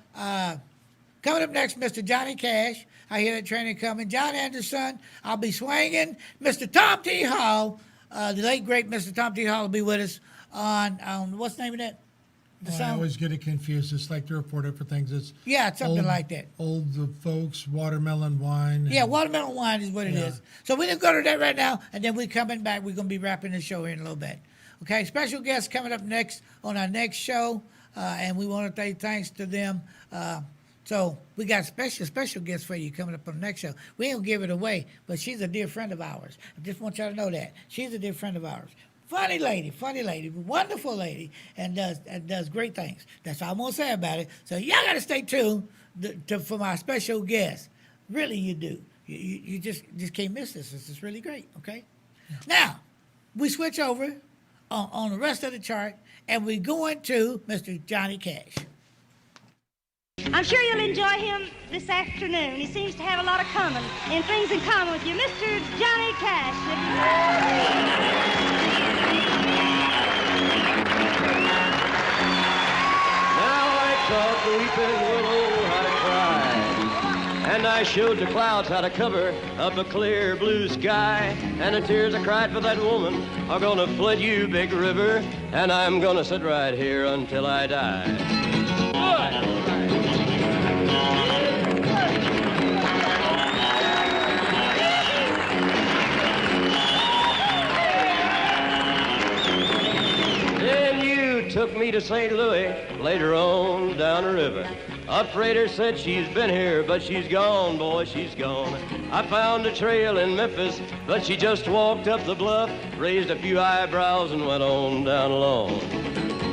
Speaker 1: coming up next, Mr. Johnny Cash. I hear that training coming. John Anderson. I'll be swinging. Mr. Tom T. Hall. The late great Mr. Tom T. Hall will be with us on what's the name of that? The
Speaker 2: I
Speaker 1: song?
Speaker 2: always get it confused. It's like 3 or 4 different things. It's
Speaker 1: Yeah, it's something like that.
Speaker 2: Old folks, watermelon wine.
Speaker 1: Yeah,
Speaker 2: and-
Speaker 1: watermelon wine is what it is. So we're going to go to that right now, and then we're coming back. We're going to be wrapping the show here in a little bit. Okay, special guests coming up next on our next show, and we want to say thanks to them. So we got special guests for you coming up on the next show. We ain't going to give it away, but she's a dear friend of ours. I just want y'all to know that. She's a dear friend of ours. Funny lady, wonderful lady, and does great things. That's all I'm going to say about it. So y'all got to stay tuned for my special guest. Really, you do. You just can't miss this. This is really great, okay? Yeah. Now, we switch over on the rest of the chart, and we go into Mr. Johnny Cash.
Speaker 6: I'm sure you'll enjoy him this afternoon. He seems to have a lot of things in common with you. Mr. Johnny Cash.
Speaker 7: Taught the weeping willow how to cry, and I showed the clouds how to cover up a clear blue sky, and the tears I cried for that woman are gonna flood you, big river, and I'm gonna sit right here until I die. Took me to St. Louis, later on down the river. A freighter said she's been here, but she's gone, boy, she's gone. I found a trail in Memphis, but she just walked up the bluff, raised a few eyebrows and went on down along.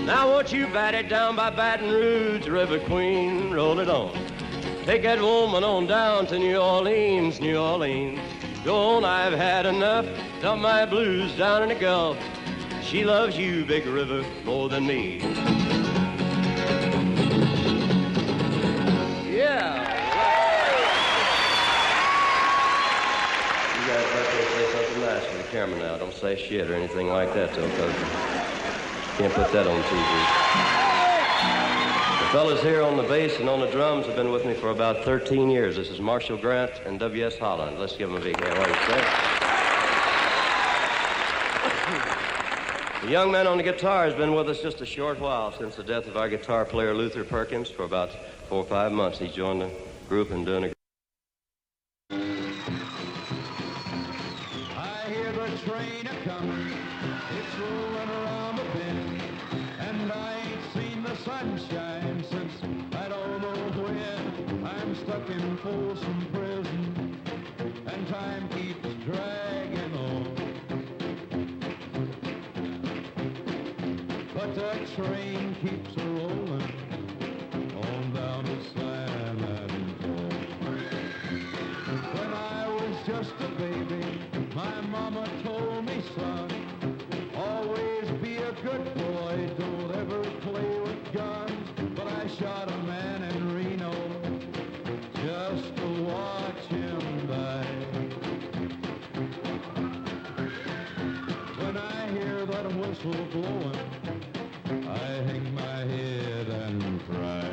Speaker 7: Now won't you bat it down by Baton Rouge, River Queen, roll it on. Take that woman on down to New Orleans, New Orleans. Go on, I've had enough, dump my blues down in the Gulf. She loves you, big river, more than me. Yeah. You guys have to say something nice for the camera now. Don't say shit or anything like that, though, because can't put that on TV. The fellas here on the bass and on the drums have been with me for about 13 years. This is Marshall Grant and W.S. Holland. Let's give them a big hand. What do you say? The young man on the guitar has been with us just a short while since the death of our guitar player Luther Perkins. For about 4 or 5 months he's joined the group and doing a
Speaker 8: train a-comin', it's rolling around the bend, and I ain't seen the sunshine since I don't know when. I'm stuck in Folsom Prison, and time keeps dragging on. But that train keeps a-rolling on down to San Antonio. When I was just a baby, my mama told me, son, always be a good boy, don't ever play with guns. But I shot a man in Reno just to watch him die. When I hear that whistle blowing, I hang my head and cry.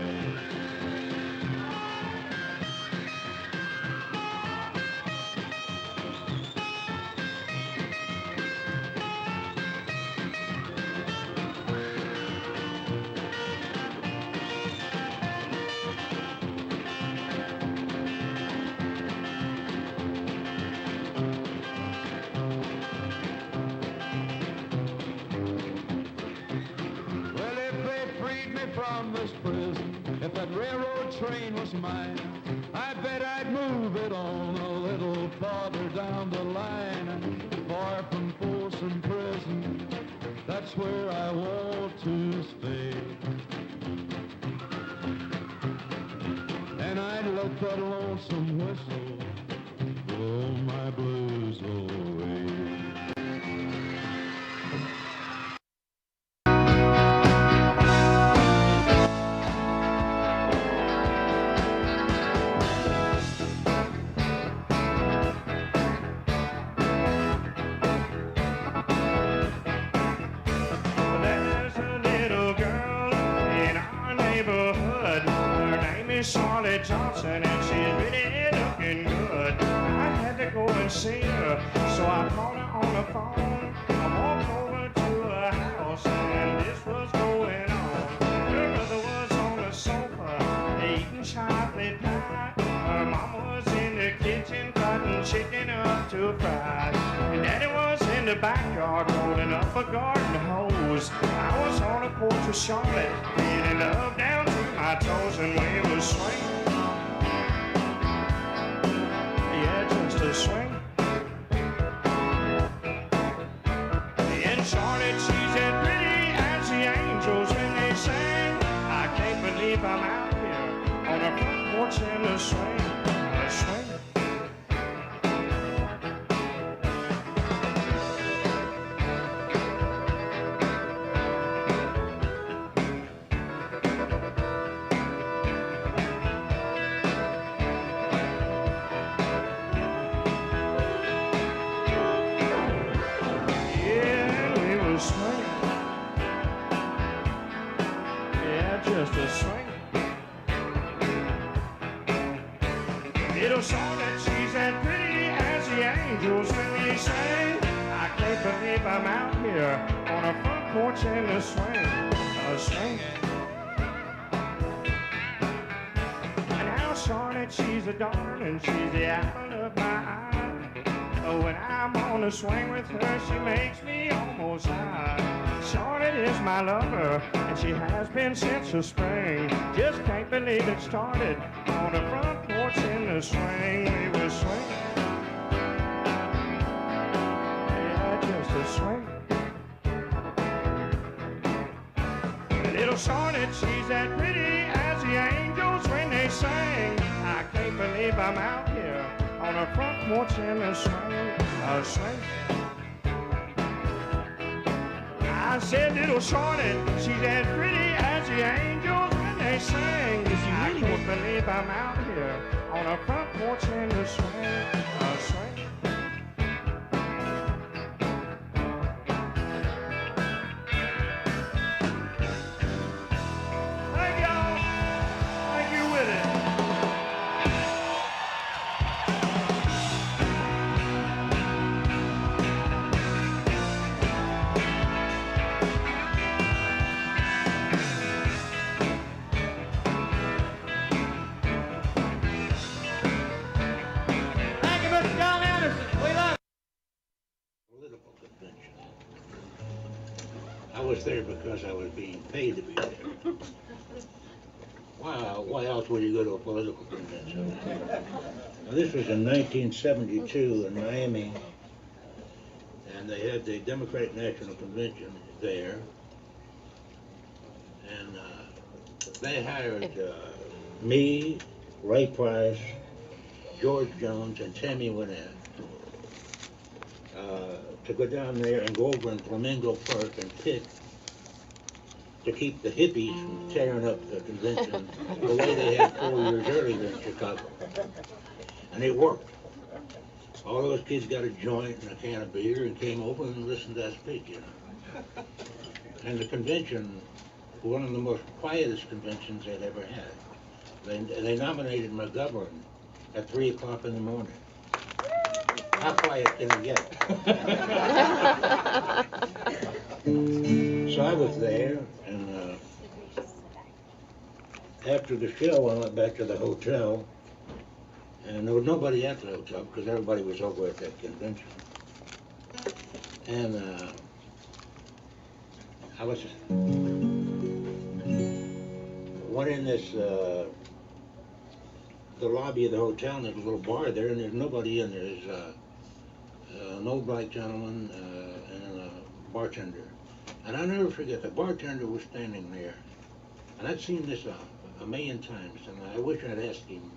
Speaker 8: From this prison, if that railroad train was mine, I bet I'd move it on a little farther down the line. Far from Folsom Prison, that's where I want to stay. And I'd let that lonesome whistle blow my blues away.
Speaker 9: Charlotte Johnson, and she's really looking good. I had to go and see her, so I called her on the phone. I walked over to her house, and this was going on. Her mother was on the sofa, eating chocolate pie. Her mama was in the kitchen, cutting chicken up to fry. And Daddy was in the backyard, holding up a garden hose. I was on the porch with Charlotte, feeling love down to my toes, and we was swinging. Yeah, just a swing. And Charlotte, she's as pretty as the angels when they sing. I can't believe I'm out here on the front porch in the swing. A swing. Just a swing. Little Charlotte, she's as pretty as the angels when they sing. I can't believe I'm out here on a front porch in the swing. A swing. And now Charlotte, she's a darling, she's the apple of my eye. When I'm on the swing with her, she makes me almost high. Charlotte is my lover, and she has been since the spring. Just can't believe it started on the front porch in the swing. We were swinging. Yeah, just a swing. Little Charlotte, she's as pretty as the angels when they sing. I can't believe I'm out here on the front porch in the swing. A swing. I said, little Charlotte, she's as pretty as the angels when they sing. I can't believe I'm out here on a front porch in the swing. A swing. Thank y'all. Thank you with it.
Speaker 10: Thank you, Mr. John Anderson. We love you. was there because I was being paid to be there. Why else would you go to a political convention? Now, this was in 1972 in Miami, and they had the Democratic National Convention there, and they hired me, Ray Price, George Jones, and Tammy Wynette to go down there and go over in Flamingo Park and pick to keep the hippies from tearing up the convention the way they had 4 years earlier in Chicago. And it worked. All those kids got a joint and a can of beer and came over and listened to us speak, you know. And the convention, one of the most quietest conventions they'd ever had. They nominated McGovern at 3 o'clock in the morning. How quiet can it get? So I was there, and after the show, I went back to the hotel, and there was nobody at the hotel because everybody was over at that convention. And I was went in this the lobby of the hotel, and there's a little bar there, and there's nobody in there. There's an old black gentleman and a bartender. And I'll never forget, the bartender was standing there, and I'd seen this a million times, and I wish I'd asked him,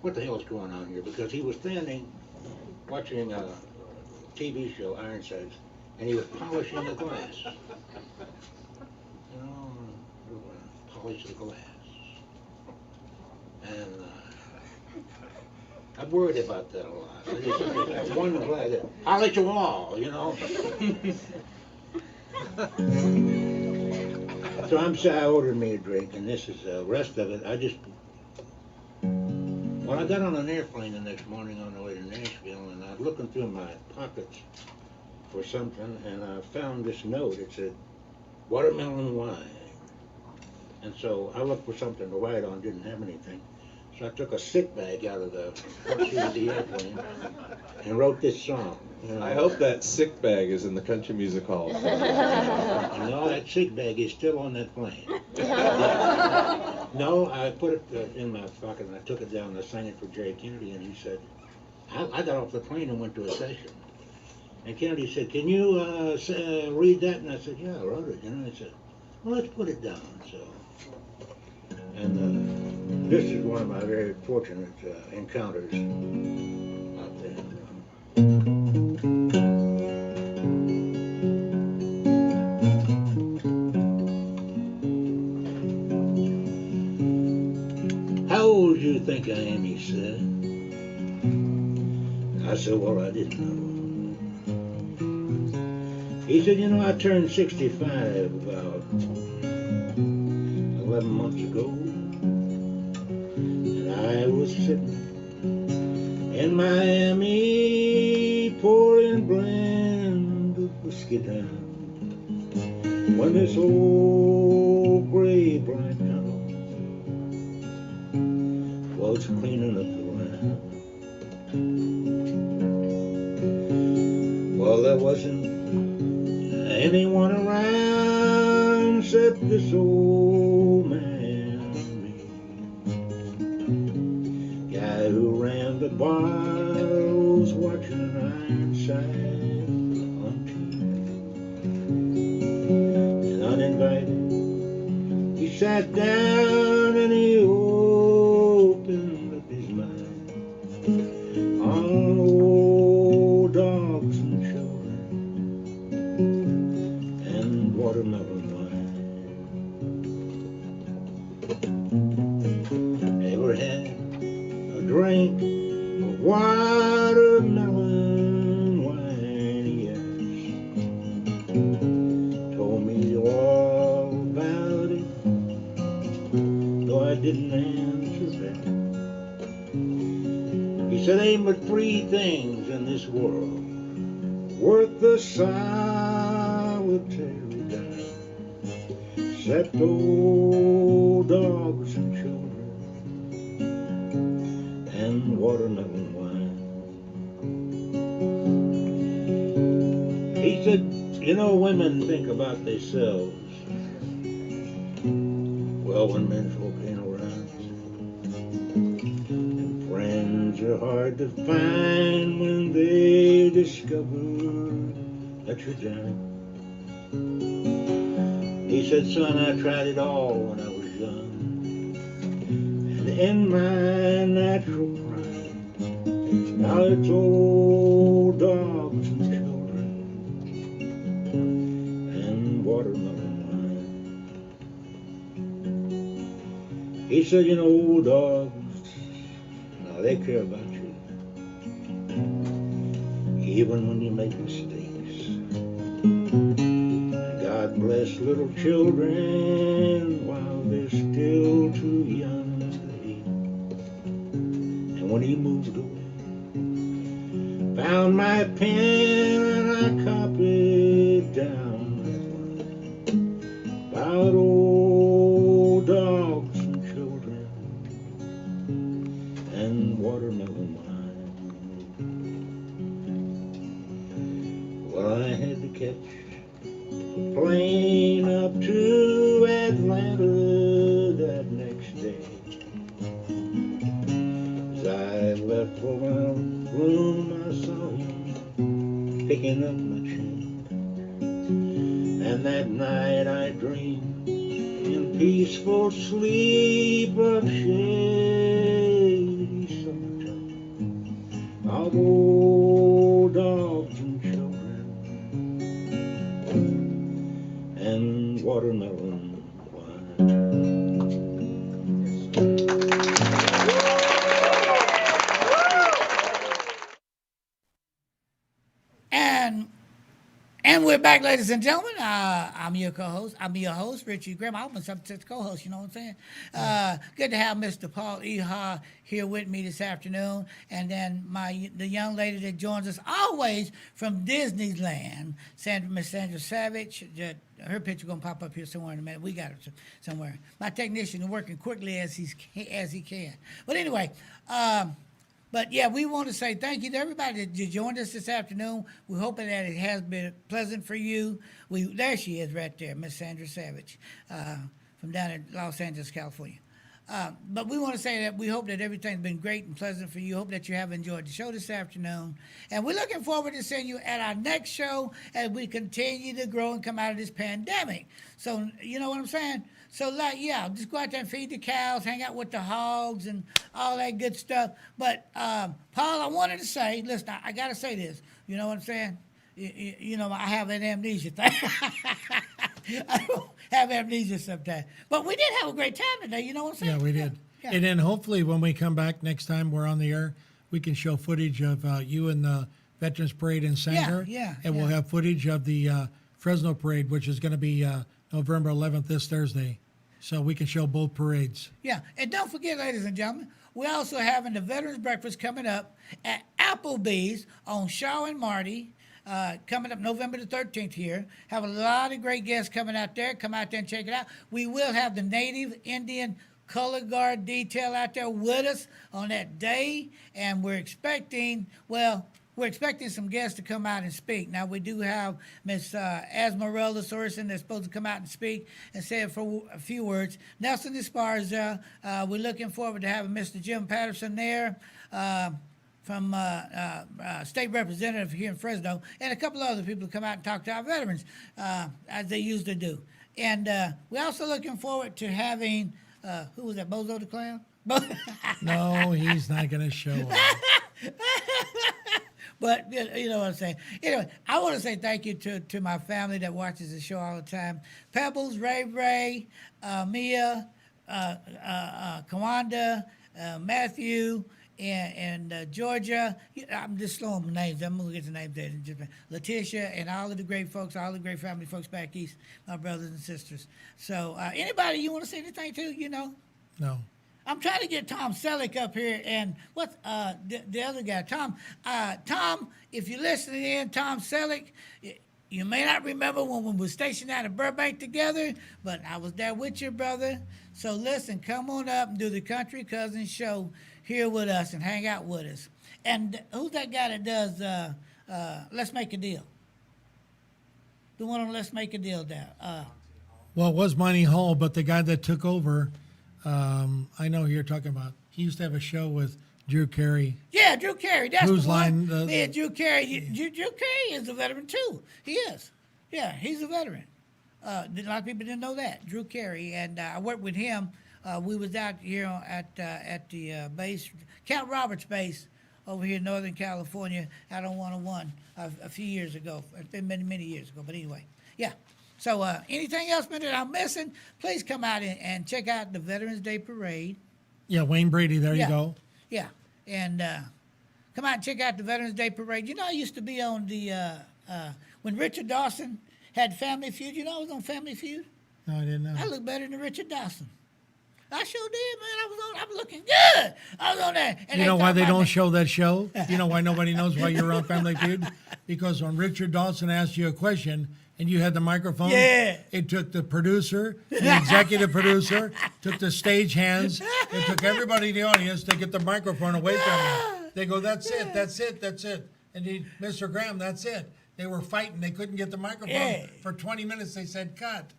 Speaker 10: what the hell is going on here? Because he was standing watching a TV show, Ironsides, and he was polishing a glass. You know, polish the glass. And I've worried about that a lot. I just one glass, polish a wall, you know. So I ordered me a drink, and this is the rest of it. Well, I got on an airplane the next morning on the way to Nashville, and I was looking through my pockets for something, and I found this note. It said, watermelon wine. And so I looked for something to write on, didn't have anything. So I took a sick bag out of the front seat of the airplane and wrote this song. You know.
Speaker 11: I hope that sick bag is in the Country Music Hall.
Speaker 10: No, that sick bag is still on that plane. No, I put it in my pocket and I took it down and I sang it for Jerry Kennedy, and he said, I got off the plane and went to a session. And Kennedy said, can you read that? And I said, yeah, I wrote it. And I said, well, let's put it down. So, and this is one of my very fortunate encounters out there. How old do you think I am, he said. I said, well, I didn't know. He said, you know, I turned 65 about 11 months ago. And I was sitting in Miami pouring blend of whiskey down when this old gray black cow was cleaning up the land. Well, there wasn't anyone around except this old man and me. Guy who ran the bars watching an Ironside on TV. And uninvited, he sat down and he opened up his mind on old dogs and children and watermelon wine. Ever had a drink of watermelon wine? Yes. Told me all about it, though I didn't answer back. He said, ain't but three things in this world worth the solitary dime, except old dogs and children and watermelon wine. He said, You know, women think about themselves. Well, when men's folk ain't around. And friends are hard to find when they discover that you're down. He said, son, I tried it all when I was young. And in my natural prime, now it's old dogs and children and watermelon wine. He said, you know, old dogs, now they care about you. Even when you make mistakes. God bless little children while they're still too young to hate. And when he moved away, found my pen and I copied down that line about old dogs and children and watermelon wine. Well, I had to catch plane up to Atlanta that next day. As I left for my room, I saw him picking up my chain. And that night I dreamed in peaceful sleep of shady summertime, of old dogs and children and watermelon wine.
Speaker 1: And we're back, ladies and gentlemen. I'm your co-host. I'm your host, Richie Graham. I almost up to co-host, you know what I'm saying? Good to have Mr. Paul Eha here with me this afternoon. And then the young lady that joins us always from Disneyland, Miss Sandra Savage. Her picture going to pop up here somewhere in a minute. We got her somewhere. My technician is working quickly as he can. But anyway, but yeah, we want to say thank you to everybody that joined us this afternoon. We're hoping that it has been pleasant for you. There she is right there, Miss Sandra Savage, from down in Los Angeles, California. But we want to say that we hope that everything's been great and pleasant for you. Hope that you have enjoyed the show this afternoon. And we're looking forward to seeing you at our next show as we continue to grow and come out of this pandemic. So, you know what I'm saying? So, just go out there and feed the cows, hang out with the hogs and all that good stuff. But, Paul, I wanted to say, listen, I got to say this. You know what I'm saying? You know, I have an amnesia thing. I don't have amnesia sometimes. But we did have a great time today, you know what I'm saying?
Speaker 2: Yeah, we did.
Speaker 1: Yeah.
Speaker 2: And then hopefully when we come back next time we're on the air, we can show footage of you and the Veterans Parade in Sanger. And we'll have footage of the Fresno Parade, which is going to be November 11th this Thursday. So we can show both parades.
Speaker 1: Yeah, and don't forget, ladies and gentlemen, we're also having the Veterans Breakfast coming up at Applebee's on Shaw and Marty. Coming up November the 13th here. Have a lot of great guests coming out there. Come out there and check it out. We will have the Native Indian Color Guard detail out there with us on that day. And we're expecting some guests to come out and speak. Now, we do have Miss Esmeralda Sorensen that's supposed to come out and speak and say a few words. Nelson Esparza, we're looking forward to having Mr. Jim Patterson there. From state representative here in Fresno, and a couple other people to come out and talk to our veterans, as they usually do. And we're also looking forward to having, who was that, Bozo the Clown?
Speaker 2: No, he's not going to show up.
Speaker 1: But you know what I'm saying. Anyway, I want to say thank you to my family that watches the show all the time. Pebbles, Ray, Mia, Kawanda, Matthew, and Georgia. I'm just throwing names. I'm going to get the names there. Letitia and all of the great folks, all the great family folks back east, my brothers and sisters. So anybody you want to say anything to, you know?
Speaker 2: No.
Speaker 1: I'm trying to get Tom Selleck up here, and what's the other guy? Tom, if you're listening in, Tom Selleck, you may not remember when we were stationed out of Burbank together, but I was there with your brother. So listen, come on up and do the Country Cousins show here with us and hang out with us. And who's that guy that does Let's Make a Deal? The one on Let's Make a Deal down.
Speaker 2: Well, it was Monty Hall, but the guy that took over, I know who you're talking about. He used to have a show with Drew Carey.
Speaker 1: Yeah, Drew Carey. That's
Speaker 2: Cruise
Speaker 1: the one.
Speaker 2: Line,
Speaker 1: Me and Drew Carey. Drew Carey is a veteran too. He is. Yeah, he's a veteran. A lot of people didn't know that. Drew Carey, and I worked with him. We was out here at the base, Count Roberts base, over here in Northern California, out on 101 a few years ago. It's been many, many years ago. But anyway, yeah. So anything else man, that I'm missing, please come out and check out the Veterans Day Parade.
Speaker 2: Yeah, Wayne Brady, there
Speaker 1: Yeah.
Speaker 2: you go.
Speaker 1: Yeah, and come out and check out the Veterans Day Parade. You know, I used to be on the, when Richard Dawson had Family Feud, you know I was on Family Feud?
Speaker 2: No, I didn't know.
Speaker 1: I look better than Richard Dawson. I sure did, man. I was looking good. I was on there. And
Speaker 2: You know why
Speaker 1: talked
Speaker 2: they
Speaker 1: about
Speaker 2: don't
Speaker 1: me.
Speaker 2: show that show? You know why nobody knows why you're on Family Feud? Because when Richard Dawson asked you a question and you had the microphone,
Speaker 1: Yeah.
Speaker 2: it took the producer, the executive producer, took the stage hands, it took everybody in the audience to get the microphone away from you. They go, that's it, that's it, that's it. And he, Mr. Graham, that's it. They were fighting. They couldn't get the microphone.
Speaker 1: Yeah.
Speaker 2: For 20 minutes, they said, cut.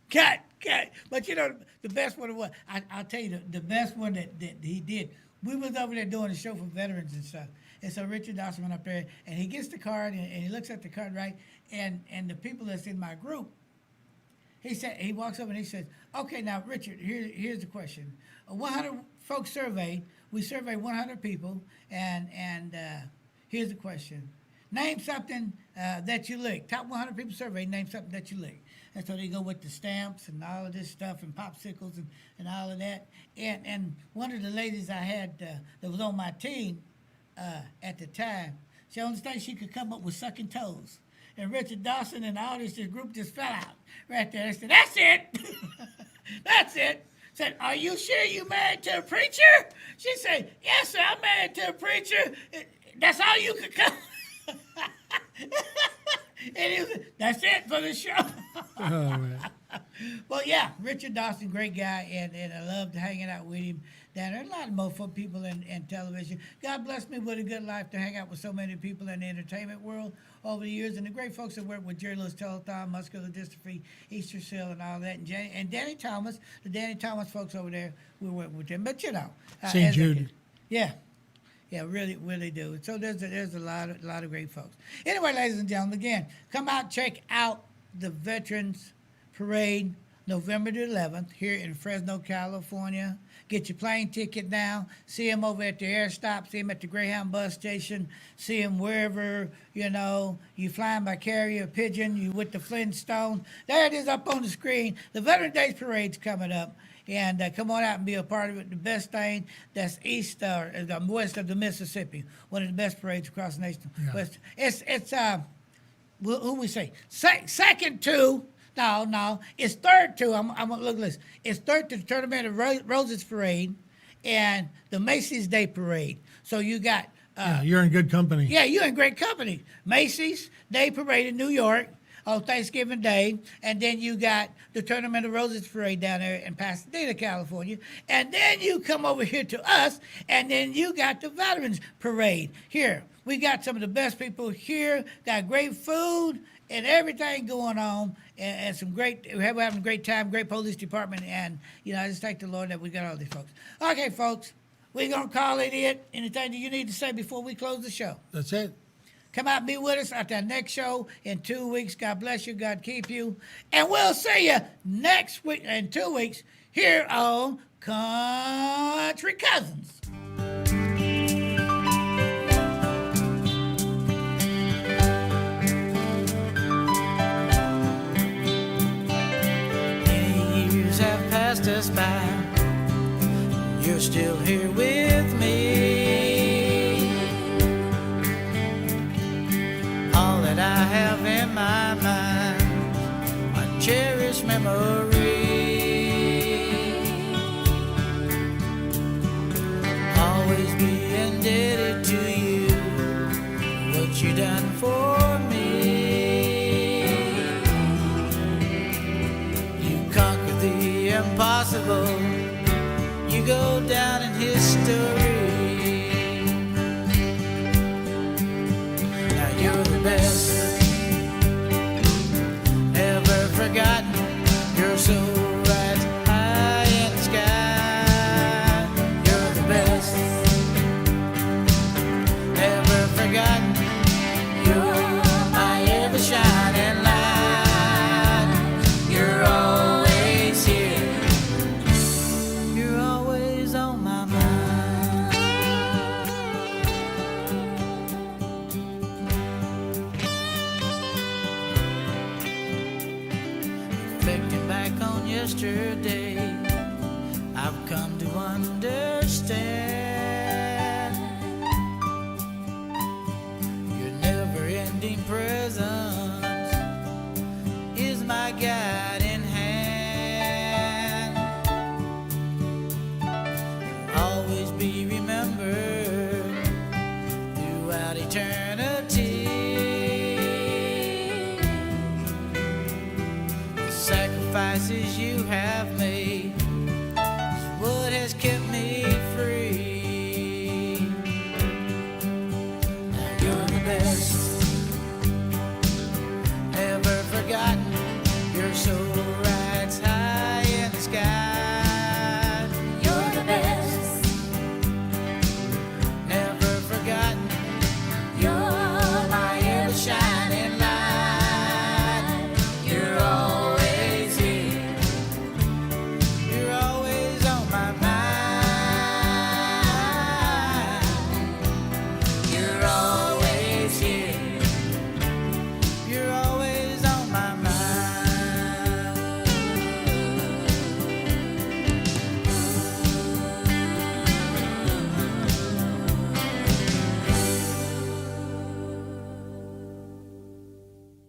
Speaker 1: Cut. But you know, the best one was, I'll tell you, the best one that he did, we was over there doing a show for veterans and stuff. And so Richard Dawson went up there, and he gets the card, and he looks at the card, right? And the people that's in my group, he walks over and he says, okay, now, Richard, here's the question. A 100 folks surveyed. We surveyed 100 people, and here's the question. Name something that you lick. Top 100 people surveyed, name something that you lick. And so they go with the stamps and all of this stuff and popsicles and all of that. And one of the ladies I had that was on my team at the time, she only thing she could come up with sucking toes. And Richard Dawson and all this group just fell out right there. They said, that's it. That's it. Said, are you sure you married to a preacher? She said, yes, sir, I'm married to a preacher. That's all you could come. And he was, that's it for the show.
Speaker 2: Oh, man.
Speaker 1: Well, yeah, Richard Dawson, great guy, and I loved hanging out with him down there. A lot of mofo people in television. God bless me with a good life to hang out with so many people in the entertainment world over the years, and the great folks that work with Jerry Lewis Telethon, Muscular Dystrophy, Easter Seal, and all that, and Danny Thomas, the Danny Thomas folks over there, we work with them. But you know,
Speaker 2: St.
Speaker 1: as a
Speaker 2: Jude.
Speaker 1: kid- yeah. Yeah, really do. So there's a lot of great folks. Anyway, ladies and gentlemen, again, come out, check out the Veterans Parade, November the 11th, here in Fresno, California. Get your plane ticket now. See them over at the air stop. See them at the Greyhound bus station. See them wherever, you flying by carrier, pigeon, you with the Flintstone. There it is up on the screen. The Veterans Day Parade's coming up. And come on out and be a part of it. The best thing that's east or west of the Mississippi. One of the best parades across the nation.
Speaker 2: Yeah.
Speaker 1: West. It's who we say second to. No, it's third to. I'm gonna look at this. It's third to the Tournament of Roses Parade and the Macy's Day Parade. So you got.
Speaker 2: Yeah, you're in good company.
Speaker 1: Yeah, you're in great company. Macy's Day Parade in New York on Thanksgiving Day, and then you got the Tournament of Roses Parade down there in Pasadena, California, and then you come over here to us, and then you got the Veterans Parade here. We got some of the best people here, got great food and everything going on, and some great, we're having a great time, great police department, and, I just thank the Lord that we got all these folks. Okay, folks, we're going to call it. Anything that you need to say before we close the show?
Speaker 2: That's it.
Speaker 1: Come out and be with us at our next show in 2 weeks. God bless you. God keep you. And we'll see you next week in 2 weeks here on Country Cousins.
Speaker 12: Many years have passed us by. You're still here with me. All that I have in my mind, my cherished memory. Always be indebted to you for what you done for me. You conquered the impossible. You go down in history. Now you're the best yesterday. I've come to understand your never-ending presence is my guiding hand. You'll always be remembered throughout eternity. The sacrifices you have made is what has kept me free. Now you're the best